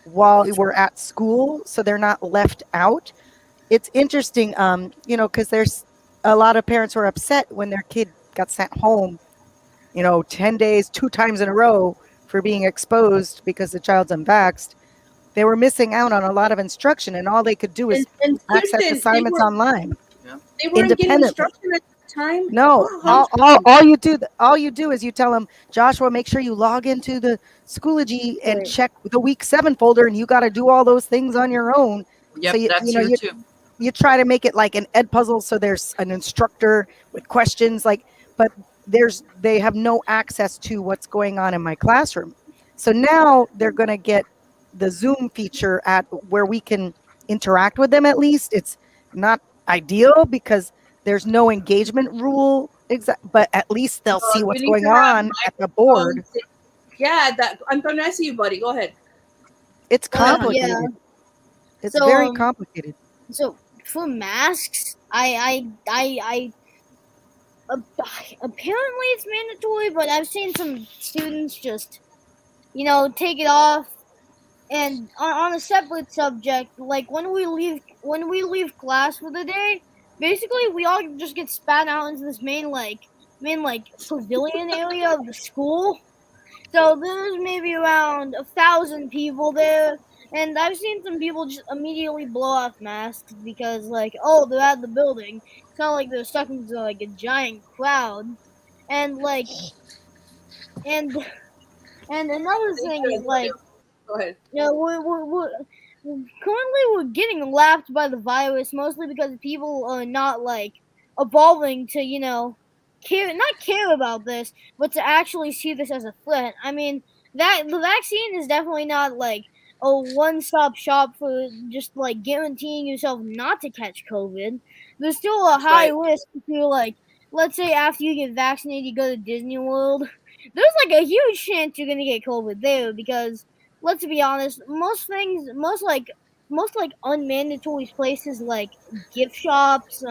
while we're at school so they're not left out. It's interesting, because there's a lot of parents who are upset when their kid got sent home, 10 days, 2 times in a row for being exposed because the child's unvaxxed. They were missing out on a lot of instruction, and all they could do is And access Kirsten, assignments online Yeah. they weren't getting independently. instruction at the time. No, Wow, how No. all you do is you tell them, Joshua, make sure you log into the Schoology and Right. check the week 7 folder, and you got to do all those things on your own. So Yep, that's here too. you try to make it like an ed puzzle, so there's an instructor with questions, but they have no access to what's going on in my classroom. So now they're going to get the Zoom feature at where we can interact with them. At least it's not ideal because there's no engagement rule, but at least they'll see you what's need going to have on at the board. microphones. Yeah, that Antonio, I see you, buddy. Go ahead. It's Go ahead, honey. Yeah. complicated. It's So very complicated. so for masks, apparently it's mandatory, but I've seen some students just take it off. And on a separate subject, like when we leave class for the day, basically we all just get spat out into this main pavilion area of the school. So there's maybe around 1,000 people there, and I've seen some people just immediately blow off masks because, like, oh, they're at the building. It's not like they're stuck into like a giant crowd, and like, and and another thing is like, Go ahead. currently we're getting laughed by the virus mostly because people are not like evolving to care about this, but to actually see this as a threat. I mean, that the vaccine is definitely not like a one-stop shop for just like guaranteeing yourself not to catch COVID. There's still a That's high right. risk if you're like, let's say after you get vaccinated you go to Disney World. There's like a huge chance you're gonna get COVID there because let's be honest, most like unmandatory places like gift shops,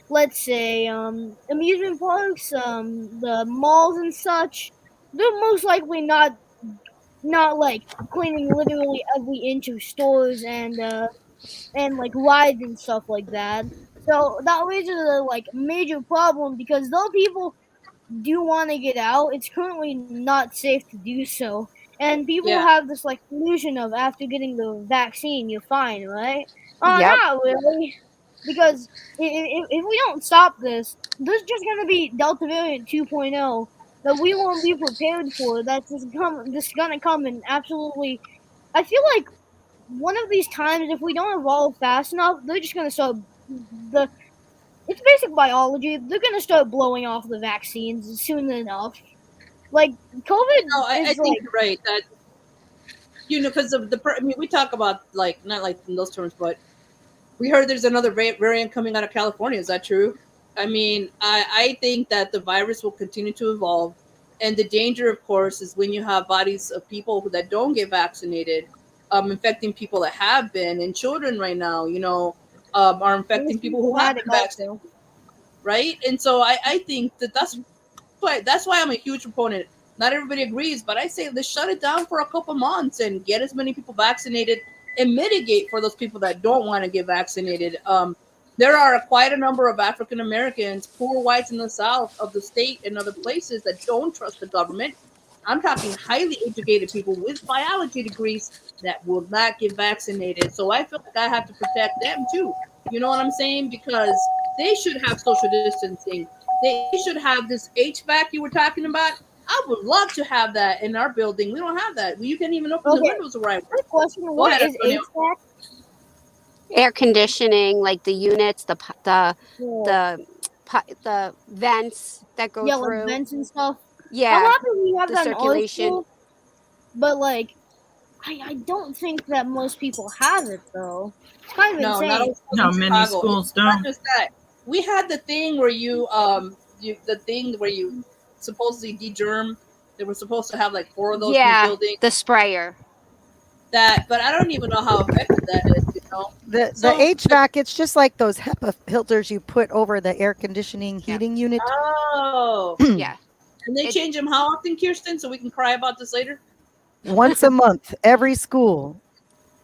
let's say amusement parks, the malls and such, they're most likely not like cleaning literally every inch of stores and like rides and stuff like that. So that raises a like major problem because though people do want to get out, it's currently not safe to do so. And people Yeah. have this like illusion of after getting the vaccine, you're fine, right? Yep. Not really, because if we don't stop this, there's just gonna be Delta variant 2.0 that we won't be prepared for. That's just gonna come and absolutely. I feel like one of these times, if we don't evolve fast enough, they're just gonna start the it's basic biology. They're gonna start blowing off the vaccines soon enough. Like No, COVID I is think like you're right. That because of I mean, we talk about like not like in those terms, but we heard there's another variant coming out of California. Is that true? I mean, I think that the virus will continue to evolve, and the danger, of course, is when you have bodies of people that don't get vaccinated, infecting people that have been, and children right now, are infecting people who have asymptomatic been vaccinated, also. right? And so I think that that's why I'm a huge proponent. Not everybody agrees, but I say let's shut it down for a couple months and get as many people vaccinated and mitigate for those people that don't want to get vaccinated. There are quite a number of African Americans, poor whites in the South of the state and other places that don't trust the government. I'm talking highly educated people with biology degrees that will not get vaccinated. So I feel like I have to protect them too. You know what I'm saying? Because they should have social distancing. They should have this HVAC you were talking about. I would love to have that in our building. We don't have that. You can't even open the Okay, windows the right way. quick question: Go what ahead, is Antonio. HVAC? Air conditioning, like the units, Yeah, the the vents that go yeah, like through. vents and stuff. I'm Yeah, happy we have the that in our circulation. school, but like, I don't think that most people have it though. It's kind of No, not insane. all schools No, in many Chicago. schools It's not don't. just that. We had the thing where the thing where you supposedly de-germ. They were supposed to have like 4 of those in the Yeah, building. the sprayer. That, but I don't even know how effective that is. You know. The So, HVAC, it's just like those HEPA filters you put over the air conditioning Yeah, heating unit. oh, yeah. and they It change them how often, Kirsten? So we can cry about this later. Once a month, every school,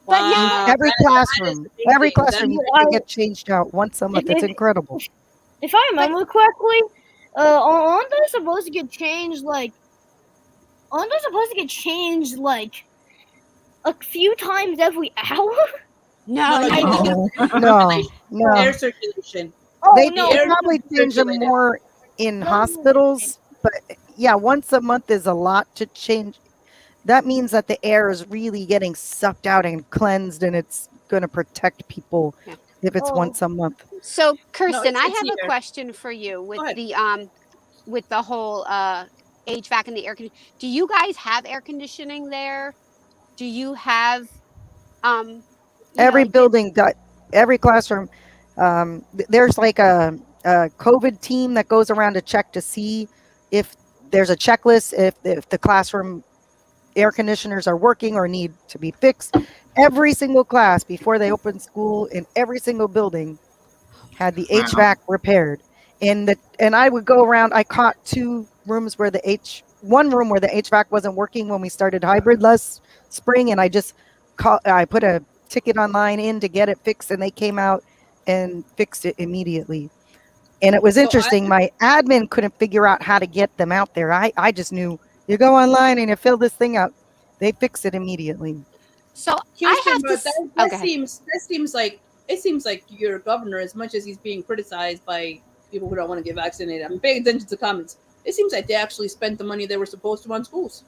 but now Wow, every that is classroom, every amazing. That classroom is unit I, can get changed out once a if, month. It's if, incredible. if I but remember correctly, aren't they supposed to get changed like? Aren't they supposed to get changed like a few times every hour? no, no, no. no, You no. need No. air No, circulation. Air no. circulation. Oh They The no, they air no, needs probably to change them circulate. more in let me rephrase. hospitals, but yeah, once a month is a lot to change. That means that the air is really getting sucked out and cleansed, and it's going to protect people Yeah. if it's Oh, once a month. So, No, Kirsten, I it's have the a air. question for you Go ahead. with the whole HVAC and the air conditioning. Do you guys have air conditioning there? Do you have um you Every know, building got every classroom. There's like a COVID team that goes around to check to see if there's a checklist, if the classroom air conditioners are working or need to be fixed. Every single class before they open school in every single building had the Wow. HVAC repaired. And I would go around. I caught one room where the HVAC wasn't working when we started hybrid last spring, and I put a ticket online in to get it fixed, and they came out and fixed it immediately. And it was So I interesting. My admin couldn't figure out how to get them out there. I just knew you go online and you fill this thing out. They fix it immediately. so I Houston, have to but oh, that go ahead. seems like it seems like your governor, as much as he's being criticized by people who don't want to get vaccinated. I'm paying attention to comments. It seems like they actually spent the money they were supposed to on schools.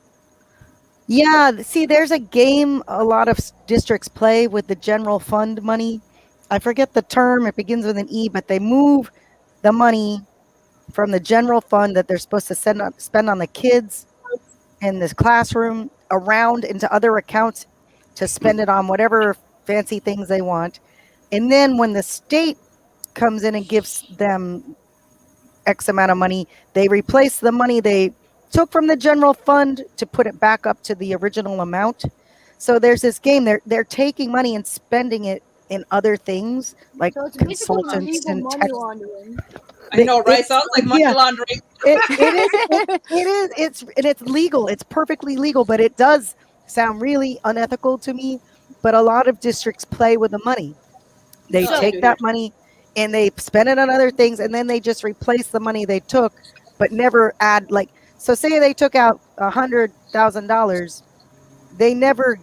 Yeah, see, there's a game a lot of districts play with the general fund money. I forget the term, it begins with an E, but they move the money from the general fund that they're supposed to spend on the kids in this classroom around into other accounts to spend it on whatever fancy things they want. And then when the state comes in and gives them X amount of money, they replace the money they took from the general fund to put it back up to the original amount. So there's this game. They're taking money and spending it in other things like so it's basically consultants illegal and money tech. laundering. I know, right? It's Sounds like money yeah, laundering. it's legal. It's perfectly legal, but it does sound really unethical to me. But a lot of districts play with the money. They No, they So do take here. that money and they spend it on other things, and then they just replace the money they took, but never add like. So say they took out $100,000, they never,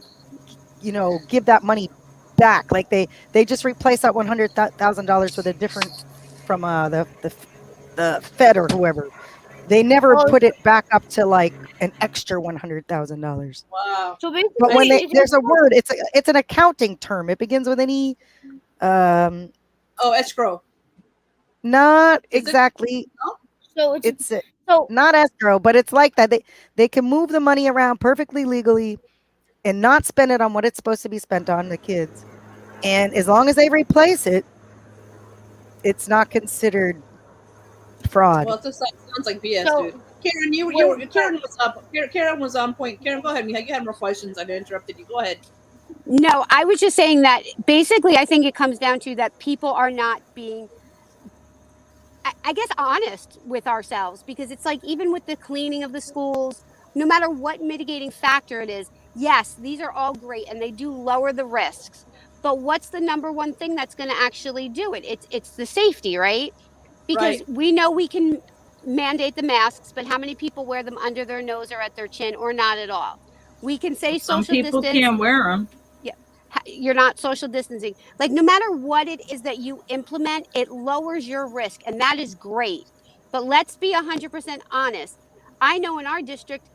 give that money back. Like they just replace that $100,000 with a different from the Fed or whoever. They never oh, put it back up to like an extra $100,000. Wow. so But basically when it's there's a word, it's an accounting term. It begins with an E. Um, Oh, escrow. Not Is it? exactly. No. so it's It's so not escrow, but it's like that. They can move the money around perfectly legally and not spend it on what it's supposed to be spent on, the kids. And as long as they replace it, it's not considered fraud. Well, it just sounds like BS, dude. so Karen, wait, Karen was up. Karen was on point. Karen, go ahead. You had more questions. I interrupted you. Go ahead. No, I was just saying that basically I think it comes down to that people are not being I guess honest with ourselves because it's like even with the cleaning of the schools, no matter what mitigating factor it is, yes, these are all great and they do lower the risks. But what's the number one thing that's going to actually do it? It's the safety, right? Because Right. we know we can mandate the masks, but how many people wear them under their nose or at their chin or not at all? We can say Some social people distance. can't wear them. Yeah, you're not social distancing. Like, no matter what it is that you implement, it lowers your risk, and that is great. But let's be 100% honest. I know in our district,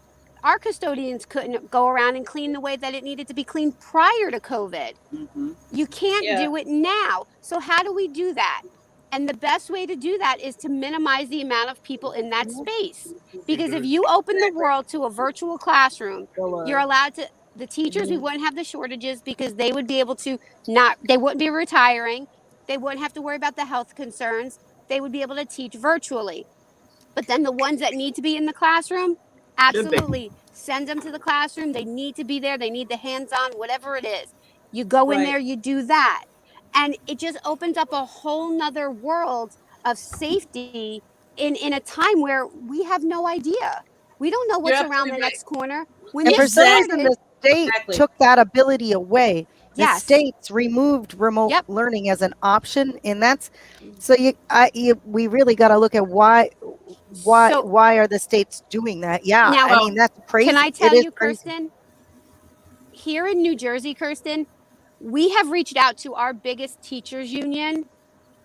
our custodians couldn't go around and clean the way that it needed to be cleaned prior to COVID. Mm-hmm. You can't Yeah. do it now. So how do we do that? And the best way to do that is to minimize the amount of people in that space. Because if you open the world to a virtual classroom, you're allowed to, the teachers, we wouldn't have the shortages because they would be able to not, they wouldn't be retiring. They wouldn't have to worry about the health concerns. They would be able to teach virtually. But then the ones that need to be in the classroom, Should be. absolutely send them to the classroom. They need to be there. They need the hands on, whatever it is. You go in Right. there, you do that. And it just opens up a whole nother world of safety in a time where we have no idea. We don't know You're what's around absolutely the right. next corner. When And this for some reason, started, the state Exactly. took that ability away. The yes. states removed remote Yep. learning as an option, and that's so we really got to look at why So are the states doing that? Yeah, now, I mean that's can I crazy. It tell is you, crazy. Kirsten, here in New Jersey, Kirsten, we have reached out to our biggest teachers union.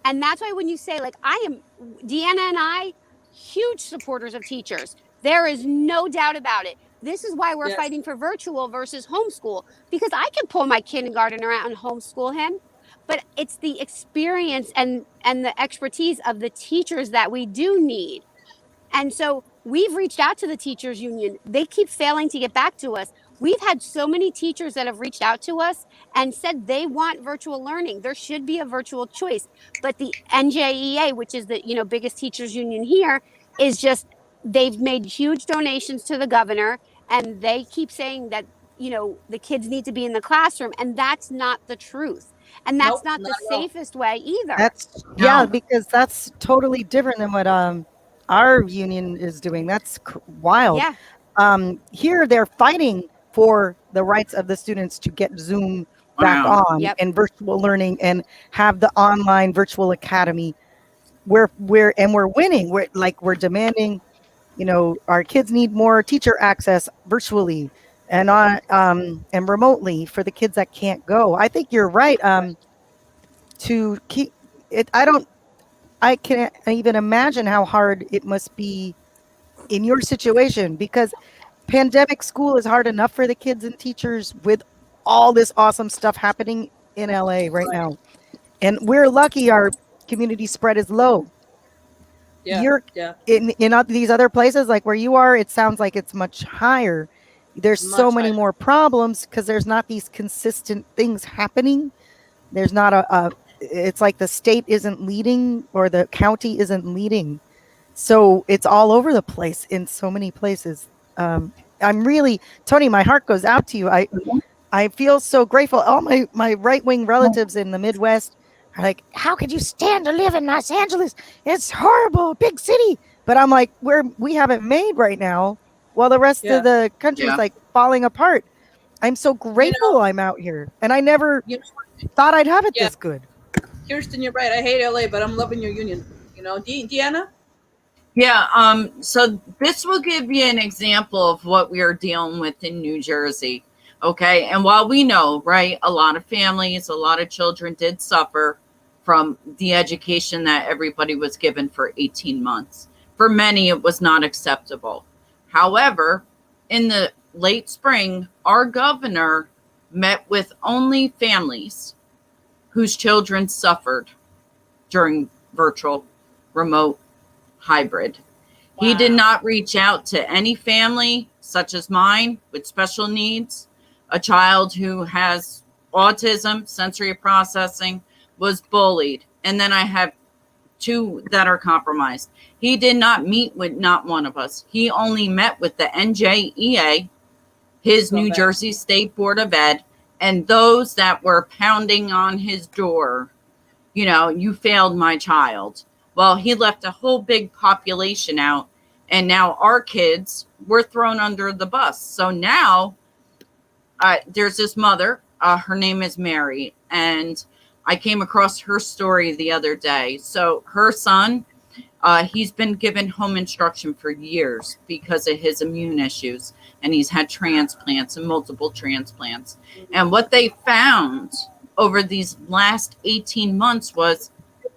And that's why when you say, like, Deanna and I, huge supporters of teachers. There is no doubt about it. This is why we're Yes. fighting for virtual versus homeschool, because I can pull my kindergartner out and homeschool him. But it's the experience and the expertise of the teachers that we do need. And so we've reached out to the teachers union. They keep failing to get back to us. We've had so many teachers that have reached out to us and said they want virtual learning. There should be a virtual choice. But the NJEA, which is the, biggest teachers union here, is just, they've made huge donations to the governor, and they keep saying that, the kids need to be in the classroom, and that's not the truth. And that's Nope, not not the at all. safest way either. That's No. because that's totally different than what our union is doing. That's wild. Yeah. Here they're fighting for the rights of the students to get Zoom back Wow. on Yep. and virtual learning and have the online virtual academy. We're winning. We're demanding, our kids need more teacher access virtually and on and remotely for the kids that can't go. I think you're right. To keep it, I can't even imagine how hard it must be in your situation, because pandemic school is hard enough for the kids and teachers with all this awesome stuff happening in LA right Right. now. And we're lucky our community spread is low. Yeah. You're Yeah. in these other places like where you are, it sounds like it's much higher. There's so Much many higher. more problems because there's not these consistent things happening. There's not it's like the state isn't leading or the county isn't leading. So it's all over the place in so many places. I'm really, Tony, my heart goes out to you. I feel so grateful. All my right-wing relatives in the Midwest are like, how could you stand to live in Los Angeles? It's horrible, big city. But I'm like, we have it made right now while the rest Yeah. of the country is Yeah. like falling apart. I'm so grateful I'm out here. And I never You know, thought I'd have it Yeah. this good. Kirsten, you're right. I hate LA, but I'm loving your union. Deanna? Yeah, so this will give you an example of what we are dealing with in New Jersey. Okay, and while we know, right, a lot of families, a lot of children did suffer from the education that everybody was given for 18 months. For many, it was not acceptable. However, in the late spring, our governor met with only families whose children suffered during virtual, remote, hybrid. He did not reach out to any family, such as mine, with special needs, a child who has autism, sensory processing, was bullied. And then I have 2 that are compromised. He did not meet with not one of us. He only met with the NJEA, his New Jersey State Board of Ed, and those that were pounding on his door. You failed my child. Well, he left a whole big population out, and now our kids were thrown under the bus. So now there's this mother. Her name is Mary, and I came across her story the other day. So her son He's been given home instruction for years because of his immune issues, and he's had transplants and multiple transplants. And what they found over these last 18 months was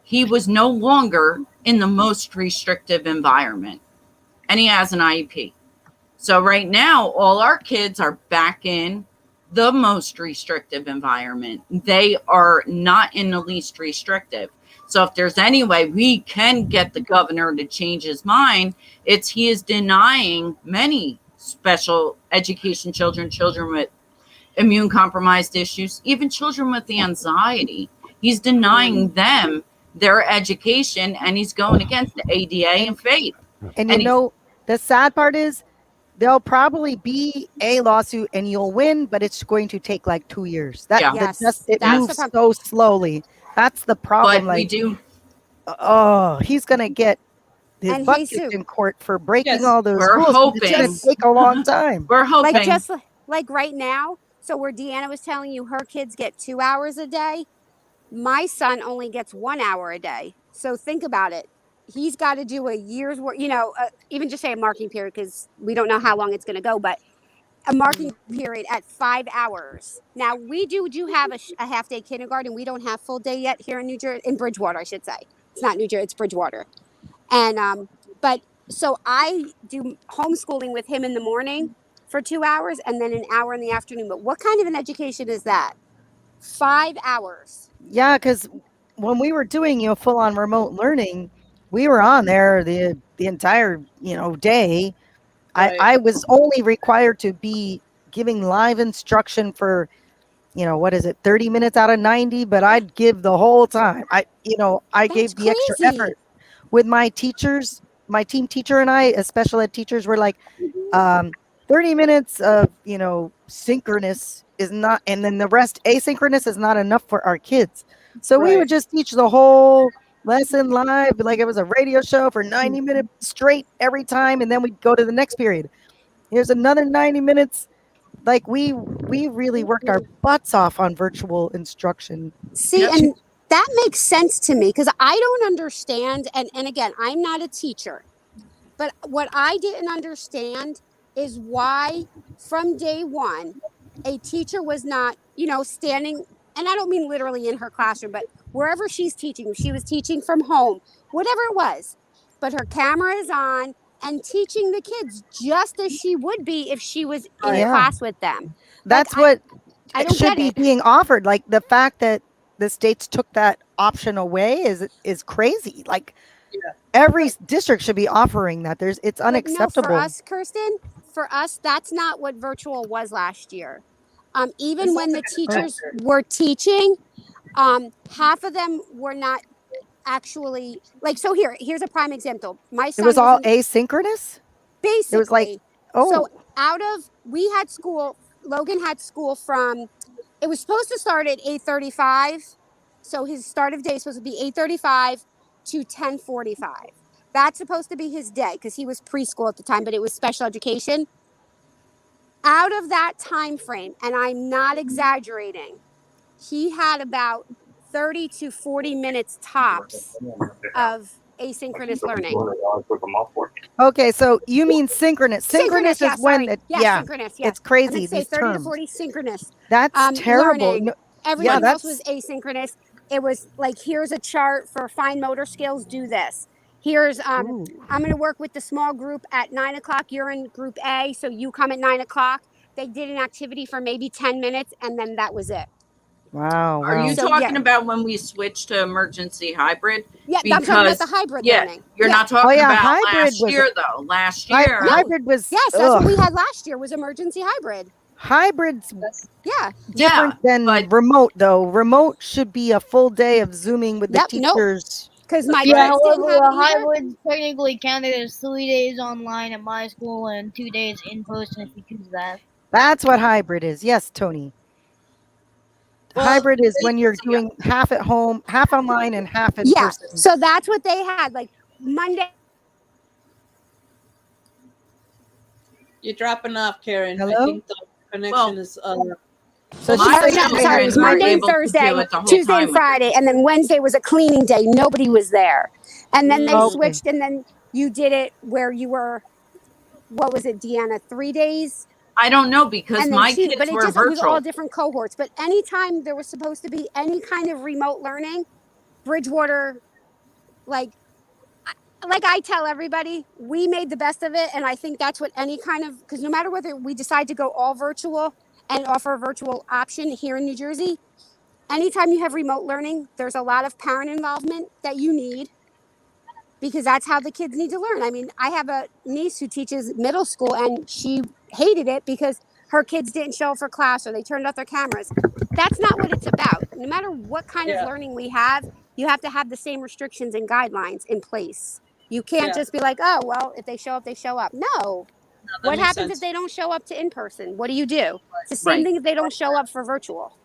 he was no longer in the most restrictive environment, and he has an IEP. So right now, all our kids are back in the most restrictive environment. They are not in the least restrictive. So if there's any way we can get the governor to change his mind, it's he is denying many special education children, children with immune compromised issues, even children with the anxiety. He's denying them their education, and he's going against the ADA and faith. And And you know, the sad part is there'll probably be a lawsuit and you'll win, but it's going to take like 2 years. Yeah. Yes, It that's moves the so slowly. That's the problem. but we Like, do oh, he's gonna get his And butt Jesus, kicked in court for breaking Yes, all those we're rules. hoping. It's gonna take a long time. we're hoping like just like right now. So where Deanna was telling you her kids get 2 hours a day, my son only gets 1 hour a day. So think about it. He's got to do a year's work, even just say a marking period because we don't know how long it's going to go, but a marking period at 5 hours. Now we do have a half day kindergarten. We don't have full day yet here in New Jersey, in Bridgewater, I should say. It's not New Jersey, it's Bridgewater. And but so I do homeschooling with him in the morning for 2 hours and then an hour in the afternoon. But what kind of an education is that? 5 hours. Yeah, because when we were doing full on remote learning, we were on there the entire day. Right. I was only required to be giving live instruction for what is it, 30 minutes out of 90, but I'd give the whole time. I gave the extra crazy. effort with my teachers. My team teacher and I, as special ed teachers, were like, 30 minutes of synchronous is not, and then the rest asynchronous is not enough for our kids. So we Right. would just teach the whole lesson live, like it was a radio show for 90 minutes straight every time, and then we'd go to the next period. Here's another 90 minutes. Like we really worked our butts off on virtual instruction. See, Yep. and that makes sense to me because I don't understand. And again, I'm not a teacher, but what I didn't understand is why from day one, a teacher was not, standing, and I don't mean literally in her classroom, but wherever she's teaching, if she was teaching from home, whatever it was, but her camera is on and teaching the kids just as she would be if she was in Yeah. class with them. That's I what don't it should get be it. being offered. Like the fact that the states took that option away is crazy. Like Yeah. every district should be offering that. It's But unacceptable. no, for us, Kirsten, that's not what virtual was last year. Even It's when not the the teachers factor. were teaching, half of them were not actually like. So here's a prime example. My It son was all in, asynchronous. basically. It was like, So oh, we had school. Logan had school from. It was supposed to start at 8:35, so his start of day is supposed to be 8:35 to 10:45. That's supposed to be his day because he was preschool at the time, but it was special education. Out of that time frame, and I'm not exaggerating, he had about 30 to 40 minutes tops of asynchronous learning. okay. So you mean synchronous? Synchronous yeah, is when sorry. that, Yeah, yeah, synchronous. Yeah. it's crazy. I meant to say These 30 to terms. 40 synchronous. That's terrible. Learning. No, Everything yeah, else was that's asynchronous. It was like, here's a chart for fine motor skills, do this. Here's ooh. I'm going to work with the small group at 9:00. You're in group A, so you come at 9:00. They did an activity for maybe 10 minutes, and then that was it. Wow. Are you So, talking yeah. about when we switched to emergency hybrid? Yeah, I'm talking about the Because hybrid yeah, learning. you're Yeah. not talking yeah, about hybrid last was- year though. Last year, Hybrid was Yes, that's what we had last year was emergency hybrid. Hybrid's Yeah. different than but- remote, though. Remote should be a full day of Zooming with the Yep, nope. teachers. Because my Yeah, kids didn't however, have it either. hybrid technically counted as 3 days online at my school and 2 days in person if you choose that. That's what hybrid is. Yes, Tony. Well, Hybrid is when you're doing half at home, half online, and half in Yeah. person. So that's what they had. Like Monday. You're dropping off, Karen. I Hello? think the connection is So Well, she's My Oh, saying no, they sorry. had It was children were Monday and able to Thursday, do it the whole Tuesday and time with Friday, and then Wednesday was a cleaning day. Nobody was there. And then they okay. switched, and then you did it where you were, what was it, Deanna, 3 days? I don't know because And then my two, but kids were it was all virtual. different cohorts. But anytime there was supposed to be any kind of remote learning, Bridgewater, like, like I tell everybody, we made the best of it. And I think that's what any kind of, because no matter whether we decide to go all virtual and offer a virtual option here in New Jersey, anytime you have remote learning, there's a lot of parent involvement that you need because that's how the kids need to learn. I mean, I have a niece who teaches middle school and she hated it because her kids didn't show up for class or they turned off their cameras. That's not what it's about. No matter what kind of Yeah, learning we have, you have to have the same restrictions and guidelines in place. You can't yeah. just be like, oh, well, if they show up, they show up. No. No, that What makes happens if sense. they don't show up to in person? What do you do? It's the same Right. thing if they don't show up for virtual.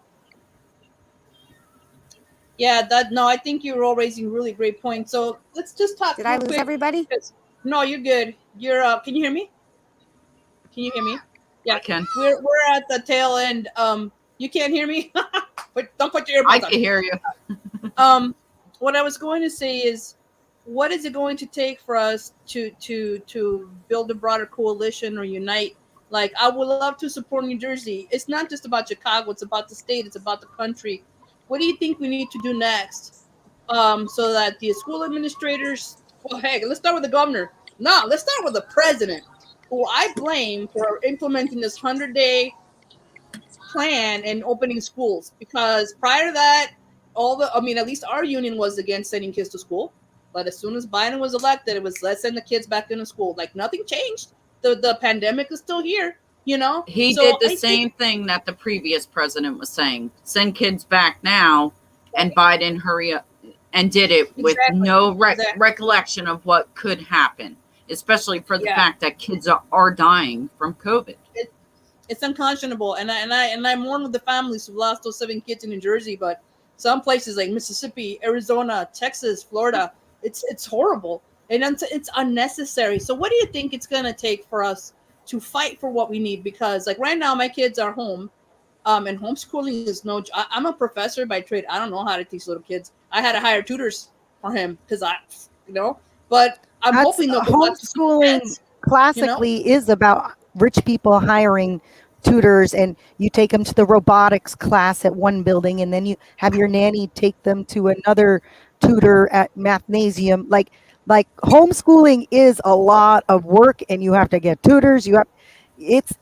Yeah, that no, I think you're all raising really great points. So let's just talk Did I real lose quick. everybody? No, you're good. You're can you hear me? Can you hear me? I Yeah. can. We're at the tail end. You can't hear me? But don't put your I earbuds can hear you. on. What I was going to say is what is it going to take for us to build a broader coalition or unite? Like I would love to support New Jersey. It's not just about Chicago, it's about the state, it's about the country. What do you think we need to do next? So that the school administrators, well, heck, let's start with the governor. No, let's start with the president, who I blame for implementing this 100-day plan and opening schools. Because prior to that, at least our union was against sending kids to school. But as soon as Biden was elected, it was let's send the kids back into school. Like nothing changed. The pandemic is still here, you know. He So did the I think same thing that the previous president was saying: send kids back now, and Biden hurry up and did it with exactly, no exactly, recollection of what could happen, especially for the yeah. fact that kids are dying from COVID. It's unconscionable, and I mourn with the families who lost those 7 kids in New Jersey. But some places like Mississippi, Arizona, Texas, Florida, it's horrible and it's unnecessary. So, what do you think it's gonna take for us to fight for what we need? Because like right now, my kids are home, and homeschooling is no. I'm a professor by trade. I don't know how to teach little kids. I had to hire tutors for him because you know. But I'm That's hoping they'll go back to school. homeschooling You know, classically is about rich people hiring tutors, and you take them to the robotics class at one building and then you have your nanny take them to another tutor at mathnasium. Like homeschooling is a lot of work and you have to get tutors. It's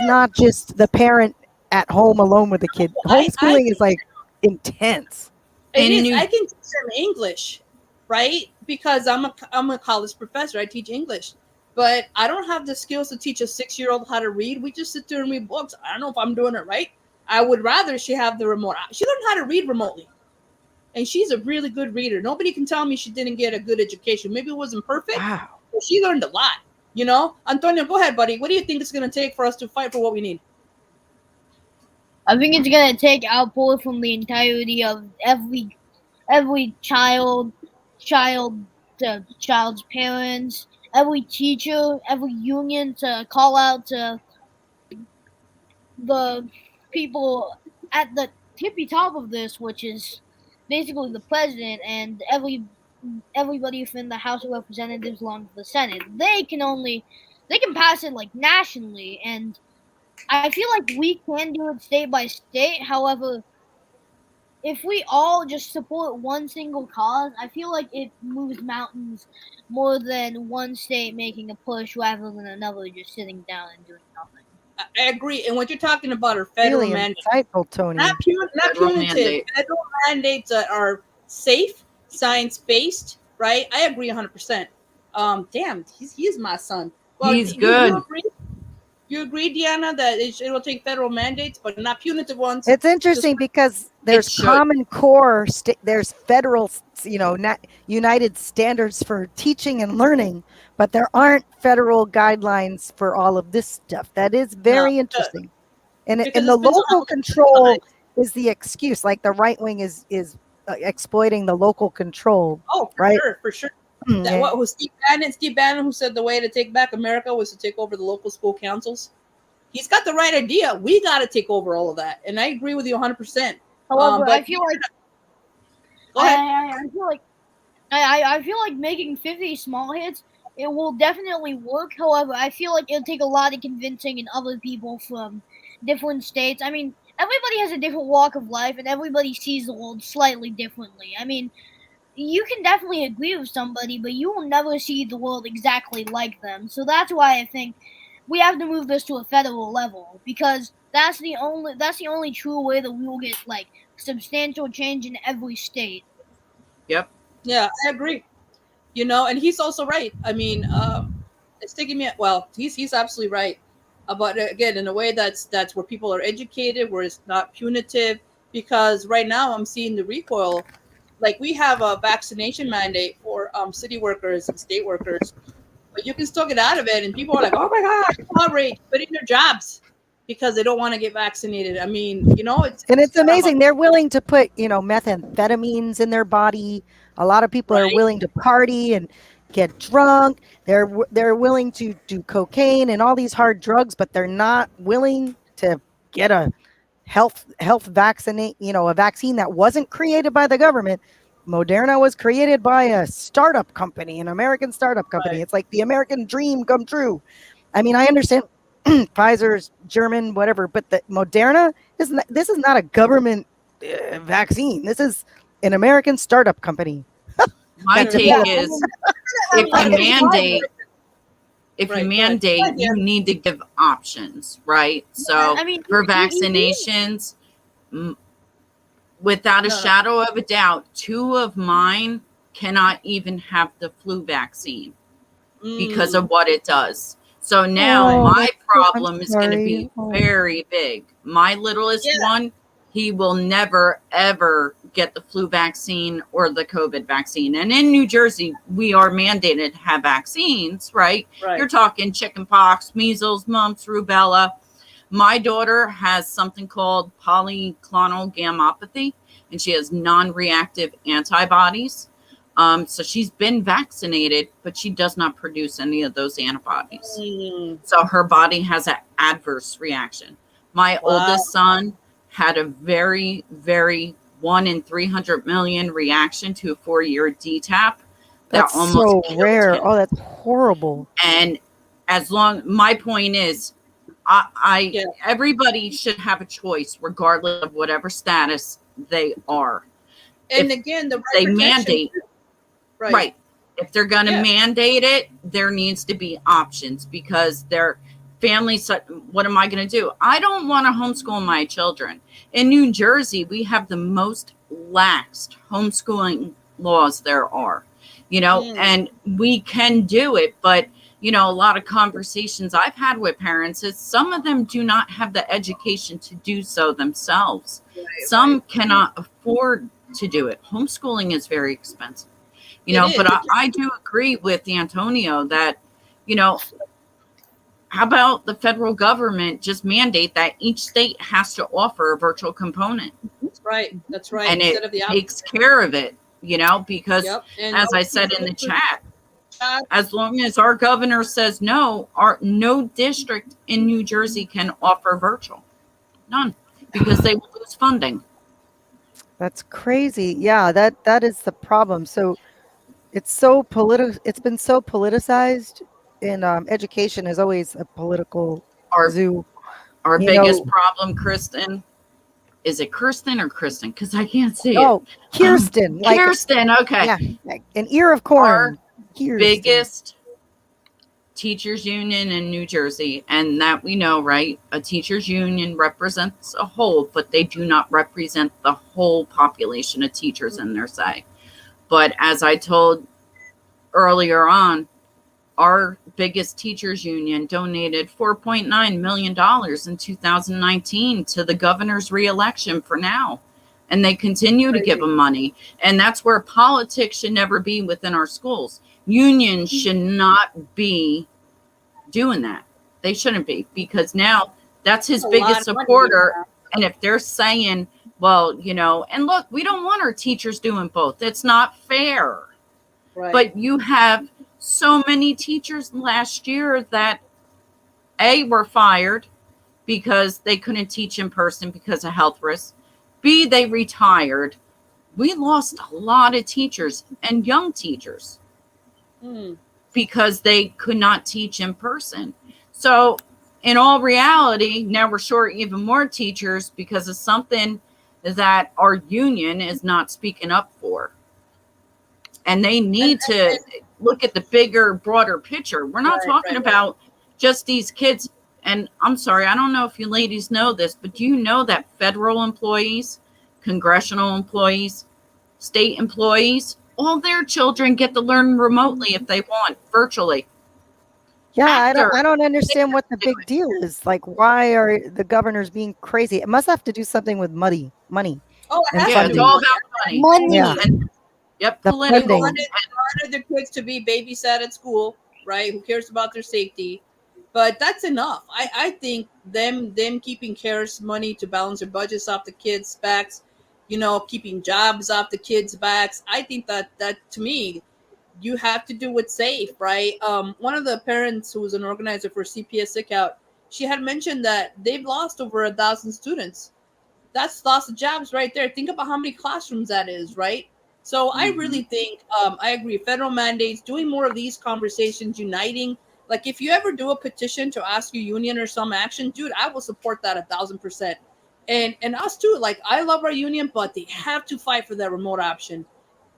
not just the parent at home alone with the kid. I Homeschooling is like intense. It In is. New I can teach them English, right? Because I'm a college professor. I teach English, but I don't have the skills to teach a 6-year-old how to read. We just sit there and read books. I don't know if I'm doing it right. I would rather she have the remote. She learned how to read remotely, and she's a really good reader. Nobody can tell me she didn't get a good education. Maybe it wasn't perfect, Wow. but she learned a lot. You know, Antonio, go ahead, buddy. What do you think it's going to take for us to fight for what we need? I think it's gonna take output from the entirety of every child's parents, every teacher, every union to call out to the people at the tippy top of this, which is basically the president and everybody from the House of Representatives along to the Senate. They can pass it like nationally, and I feel like we can do it state by state. However, if we all just support one single cause, I feel like it moves mountains more than one state making a push rather than another just sitting down and doing nothing. I agree. And what you're talking about are federal Really mandates. insightful, Tony. Not Federal punitive. mandate. Federal mandates that are safe, science based, right? I agree 100%. Damn, he's my son. Well, He's you good. agree? You agree, Deanna, that it will take federal mandates, but not punitive ones? It's interesting because there's should. common core, there's federal, united standards for teaching and learning, but there aren't federal guidelines for all of this stuff. That is No, very interesting. And because the it's been so local control is the excuse. Like the right wing is exploiting the local control, oh, right? for sure. That And what was Steve Bannon who said the way to take back America was to take over the local school councils. he's got the right idea. We got to take over all of that, and I agree with you 100%. However, But I feel like go ahead. I feel like making 50 small hits, it will definitely work. However, I feel like it'll take a lot of convincing in other people from different states. I mean, everybody has a different walk of life, and everybody sees the world slightly differently. I mean, you can definitely agree with somebody, but you will never see the world exactly like them. So that's why I think we have to move this to a federal level, because that's the only true way that we will get like substantial change in every state. Yep. Yeah, I agree. And he's also right. I mean, it's taking me. Well, he's absolutely right. But again, in a way that's where people are educated, where it's not punitive. Because right now, I'm seeing the recoil. Like, we have a vaccination mandate for city workers and state workers, but you can still get out of it, and people are like, "Oh my God, outrage!" Quitting their jobs because they don't want to get vaccinated. I mean, And it's it's kind of amazing. They're willing to put, methamphetamines in their body. A lot of people are right, willing to party and get drunk. They're willing to do cocaine and all these hard drugs, but they're not willing to get a health a vaccine that wasn't created by the government. Moderna was created by a startup company, an American startup company. right. It's like the American dream come true. I mean, I understand Pfizer's German, whatever, but the Moderna this is not a government vaccine. This is an American startup company My that Yeah, take developed I is, this. mean, if I you mean, mandate, if you Right, go ahead. mandate, Yeah, you need to give options, right? So I mean, for you do. vaccinations, without a no, no, shadow of a doubt, two of mine cannot even have the flu vaccine because mm, of what it does. So now Oh, my I'm problem is going to sorry. be Oh, very big. My littlest yeah, one, he will never, ever get the flu vaccine or the COVID vaccine. And in New Jersey, we are mandated to have vaccines, right? right. You're talking chickenpox, measles, mumps, rubella. My daughter has something called polyclonal gammopathy, and she has non-reactive antibodies. So she's been vaccinated, but she does not produce any of those antibodies. Mm, So her body has an adverse reaction. My wow. oldest son had a very, very 1 in 300 million reaction to a 4-year DTaP that that's almost so killed rare. him. Oh, that's horrible. And my point is, Yeah, everybody should have a choice, regardless of whatever status they are. and If again, the right they protection. mandate, Right. right? If they're going to Yeah. mandate it, there needs to be options, because their families. What am I going to do? I don't want to homeschool my children. In New Jersey, we have the most laxed homeschooling laws there are. Mm, And we can do it, but a lot of conversations I've had with parents is some of them do not have the education to do so themselves. right, Some right. cannot afford to do it. Homeschooling is very expensive, It but is. I do agree with Antonio that, how about the federal government just mandate that each state has to offer a virtual component, That's right. That's right. and Instead it of the takes care of it, because Yep. And as no I said in the teacher chat, job. as long as our governor says no, no district in New Jersey can offer virtual. None, because they will lose funding. That's crazy. Yeah, that is the problem. So it's so political. It's been so politicized, and education is always a political Our zoo. our You biggest know, problem, Kristen, is it Kristen or Kristen? Because I can't see it. oh, Kirsten, like Kirsten. Okay. yeah, like an ear of Our corn. Kirsten. biggest teachers union in New Jersey, and that we know, right? A teachers union represents a whole, but they do not represent the whole population of teachers in their say. But as I told earlier on, our biggest teachers union donated $4.9 million in 2019 to the governor's reelection for now. And they continue to give them money. And that's where politics should never be within our schools. Unions should not be doing that. They shouldn't be, because now that's his A lot biggest of money supporter. being And if they're saying, well, and look, we don't want our teachers doing both. It's not fair. right. But you have so many teachers last year that were fired, because they couldn't teach in person because of health risks. B, they retired. We lost a lot of teachers and young teachers Mm. because they could not teach in person. So, in all reality, now we're short even more teachers because of something that our union is not speaking up for. And they need to look at the bigger, broader picture. We're not Right, talking right, about just these kids. And I'm sorry, I don't know if you ladies know this, but do you know that federal employees, congressional employees, state employees, all their children get to learn remotely if they want, virtually. Yeah, After I don't they understand have what to the do big it. deal is. Like, why are the governors being crazy? It must have to do something with money Oh, it and has Yeah, to it's do with all funding. money. about money. Yeah, Money. And yep, the They political. funding. wanted their kids to be babysat at school, right? Who cares about their safety? But that's enough. I think them keeping CARES money to balance their budgets off the kids' backs, keeping jobs off the kids' backs. I think that to me, you have to do what's safe, right? One of the parents who was an organizer for CPS Sick Out, she had mentioned that they've lost over 1,000 students. That's lots of jobs right there. Think about how many classrooms that is, right? So I Mhm. really think I agree. Federal mandates, doing more of these conversations, uniting. Like if you ever do a petition to ask your union or some action, dude, I will support that 1,000%. And us too. Like I love our union, but they have to fight for that remote option.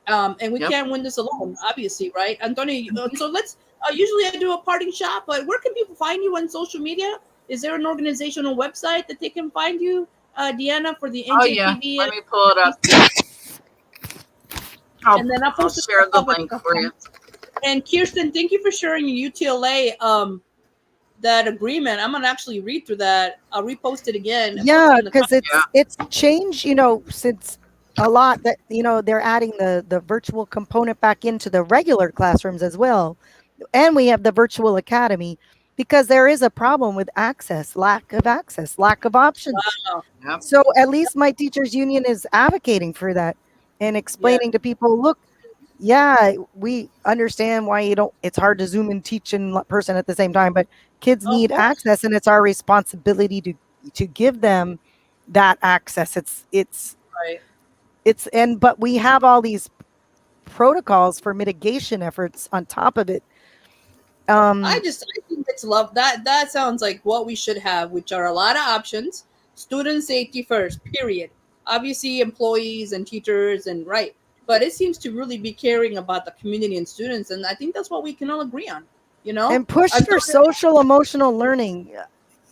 And we Yep. can't win this alone, obviously, right, Antonio? So let's. Usually, I do a parting shot, but where can people find you on social media? Is there an organizational website that they can find you, Deanna, for the Oh yeah. NJPD? Let me pull it up. I'll And then I'll I'll post it in share the the public link for you. comment. And Kirsten, thank you for sharing your UTLA that agreement. I'm gonna actually read through that. I'll repost it again and post it Yeah, in the because comments. Yeah. it's changed, since a lot that they're adding the virtual component back into the regular classrooms as well. And we have the virtual academy because there is a problem with access, lack of options. Wow. Yep. So at least my teachers union is advocating for that and Yeah. explaining to people, look, yeah, we understand why you don't it's hard to zoom and teach in person at the same time, but kids Of need course. access and it's our responsibility to give them that access. Right. It's and but we have all these protocols for mitigation efforts on top of it. I Um just I think it's love that that sounds like what we should have, which are a lot of options. Student safety first, period. Obviously employees and teachers and right. But it seems to really be caring about the community and students, and I think that's what we can all agree on. You know? and push for Antonio, social emotional learning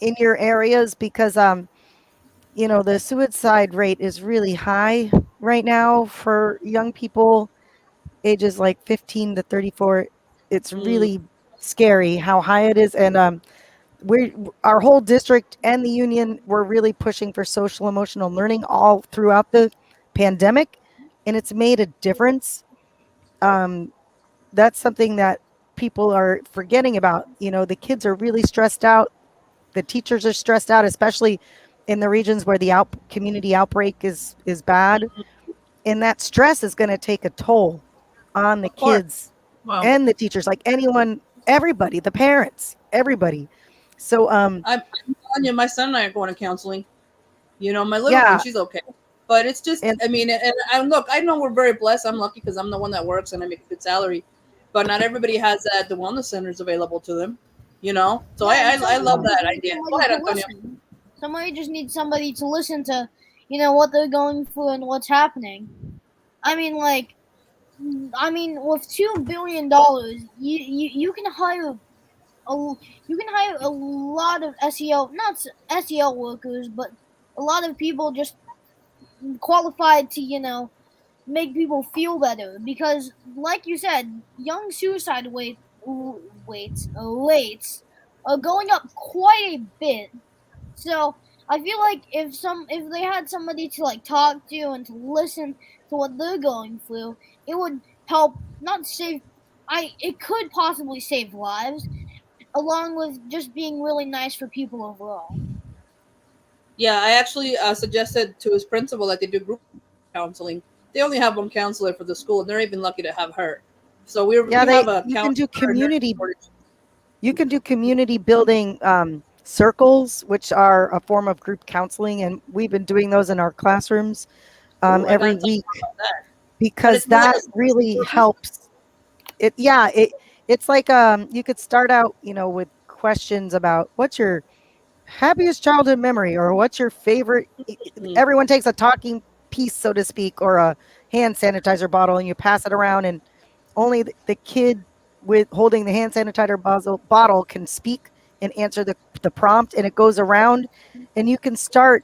in your areas because the suicide rate is really high right now for young people ages like 15 to 34. It's mm, really scary how high it is. And we our whole district and the union were really pushing for social emotional learning all throughout the pandemic, and it's made a difference. Um, that's something that people are forgetting about. The kids are really stressed out. The teachers are stressed out, especially in the regions where the community outbreak is bad, and that stress is going to take a toll on the of course. kids Well, and the teachers, like anyone, everybody, the parents, everybody. So I'm telling you, my son and I are going to counseling. My little one, yeah, she's okay. But it's just, and I mean, and look, I know we're very blessed. I'm lucky because I'm the one that works and I make a good salary. But not everybody has that. The wellness centers available to them. So Yeah, and I love somebody just that needs idea. Go somebody ahead, to Antonio. listen. Somebody just needs somebody to listen to, what they're going through and what's happening. I mean, like, with $2 billion, you can hire a lot of SEL, not SEL workers, but a lot of people just qualified to make people feel better because, like you said, young suicide rates are going up quite a bit. So I feel like if they had somebody to like talk to and to listen to what they're going through, it would help not save. It could possibly save lives, along with just being really nice for people overall. Yeah, I actually suggested to his principal that they do group counseling. They only have one counselor for the school, and they're even lucky to have her. So we yeah, we have a you can do counselor and nurse community shortage. you can do community building circles, which are a form of group counseling, and we've been doing those in our classrooms Ooh, I every gotta talk week about that. But because it's more like that a support really system. helps. It's like you could start out, with questions about what's your happiest childhood memory, or what's your favorite. Mm, Everyone takes a talking piece, so to speak, or a hand sanitizer bottle, and you pass it around, and only the kid with holding the hand sanitizer bottle can speak and answer the prompt, and it goes around, and you can start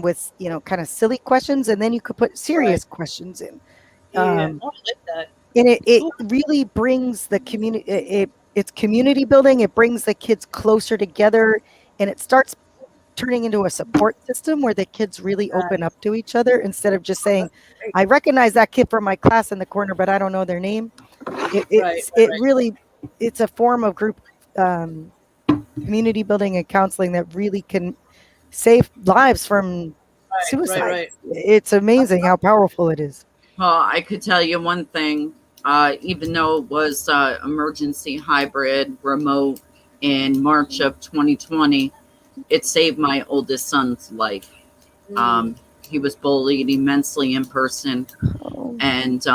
with kind of silly questions, and then you could put right. serious questions in. Yeah. um, Oh, I like that. and it Ooh, really brings the community. It's community building. It brings the kids closer together, and it starts turning into a support system where the kids really open up nice. to each other instead of just saying, That's great. "I recognize that kid from my class in the corner, but I don't know their name." It Right. it's it Right. really it's a form of group um, community building and counseling that really can save lives from Right. Right. suicide. Right. It's amazing how powerful it is. Well, I could tell you one thing. Even though it was emergency hybrid remote in March of 2020, it saved my oldest son's life. Mm, Um, he was bullied immensely in person, Oh, and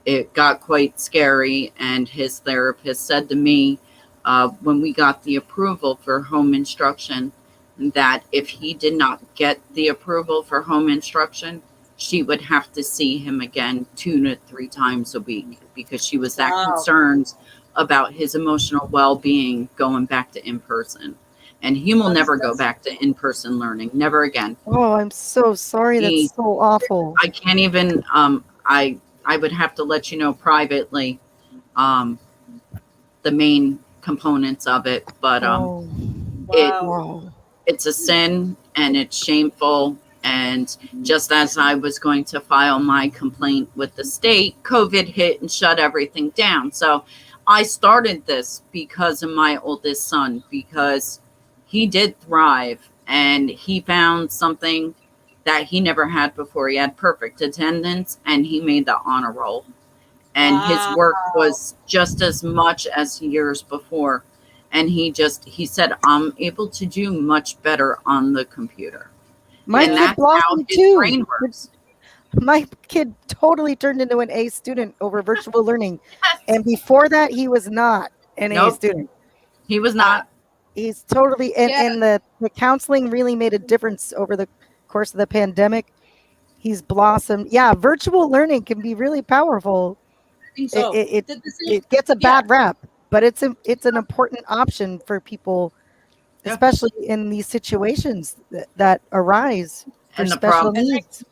it got quite scary. And his therapist said to me, when we got the approval for home instruction, that if he did not get the approval for home instruction, she would have to see him again 2 to 3 times a week because she was that wow. concerned about his emotional well-being going back to in person. And he will never go That's back to in-person learning, never again. oh, I'm so sorry. He That's so awful. I can't even. I would have to let you know privately um, the main components of it, but Oh, it wow. wow. it's a sin and it's shameful. And just as I was going to file my complaint with the state, COVID hit and shut everything down. So I started this because of my oldest son, because he did thrive and he found something that he never had before. He had perfect attendance and he made the honor roll. And his Wow. work was just as much as years before. And he said, I'm able to do much better on the computer. My And Yeah. kid that's how blossomed his too. brain works. My kid totally turned into an A student over virtual learning. Yes. And before that, he was not an A Nope, student. he was Uh, not. he's totally, Yeah. and the counseling really made a difference over the course of the pandemic. He's blossomed. Yeah, virtual learning can be really powerful. I think It, so. it, it, The same. it gets a Yeah. bad rap, but it's an important option for people, Yeah. especially in these situations that arise for And the special problem, And needs.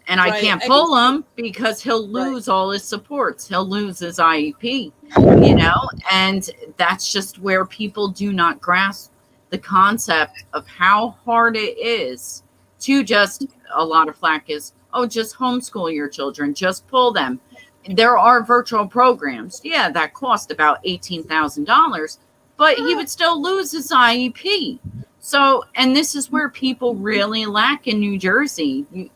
and I right. can't I think pull him because he'll right. lose all his supports. He'll lose his IEP, you know, and that's just where people do not grasp the concept of how hard it is to just, a lot of flack is, oh, just homeschool your children, just pull them. There are virtual programs, yeah, that cost about $18,000, but he would still lose his IEP. So, and this is where people really lack in New Jersey.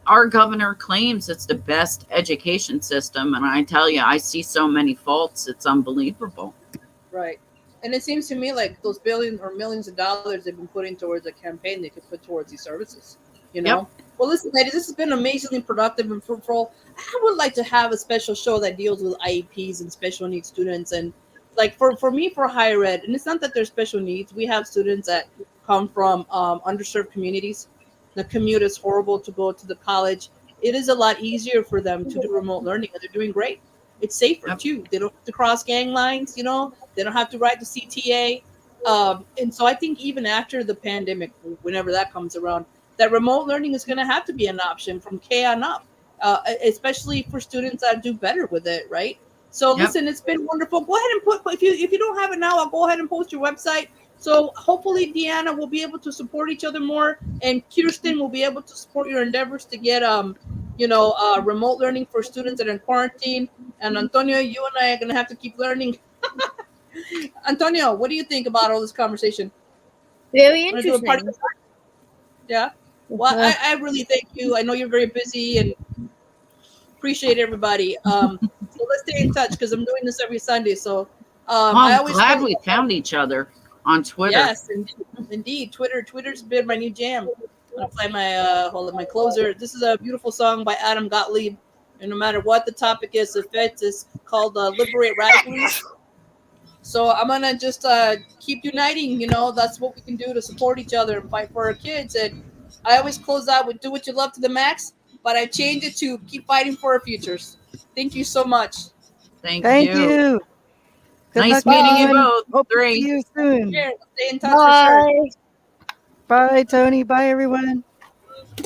Our governor claims it's the best education system, and I tell you, I see so many faults, it's unbelievable. Right. And it seems to me like those billions or millions of dollars they've been putting towards a campaign they could put towards these services. You Yep. know? Well, listen, ladies, this has been amazingly productive and fruitful. I would like to have a special show that deals with IEPs and special needs students. And like for me, for higher ed, and it's not that they're special needs. We have students that come from underserved communities. The commute is horrible to go to the college. It is a lot easier for them to do remote learning, and they're doing great. It's safer Yep. too. They don't have to cross gang lines, you know. They don't have to write the CTA. And so I think even after the pandemic, whenever that comes around, that remote learning is going to have to be an option from K on up, especially for students that do better with it, right? So Yep. listen, it's been wonderful. Go ahead and put if you don't have it now, I'll go ahead and post your website. So hopefully, Deanna will be able to support each other more, and Kirsten will be able to support your endeavors to get remote learning for students that are in quarantine. And Antonio, you and I are going to have to keep learning. Antonio, what do you think about all this conversation? Very Want to do a party? interesting. Yeah. Well, Uh, I really thank you. I know you're very busy and appreciate everybody. So let's stay in touch because I'm doing this every Sunday. So Well, I I'm always glad feel we found each other. on Twitter. Yes, indeed. Twitter's been my new jam. I'm gonna play my hold up my closer. This is a beautiful song by Adam Gottlieb. And no matter what the topic is, if it's called "Liberate Radically." So I'm gonna just keep uniting. You know, that's what we can do to support each other and fight for our kids. And I always close out with "Do what you love to the max," but I change it to "Keep fighting for our futures." Thank you so much. Thank Thank you. you. Good Nice luck, meeting you everyone. both. Hope to see 3. you soon. Here, stay in touch for sure. Bye. Bye, Tony. Bye, everyone.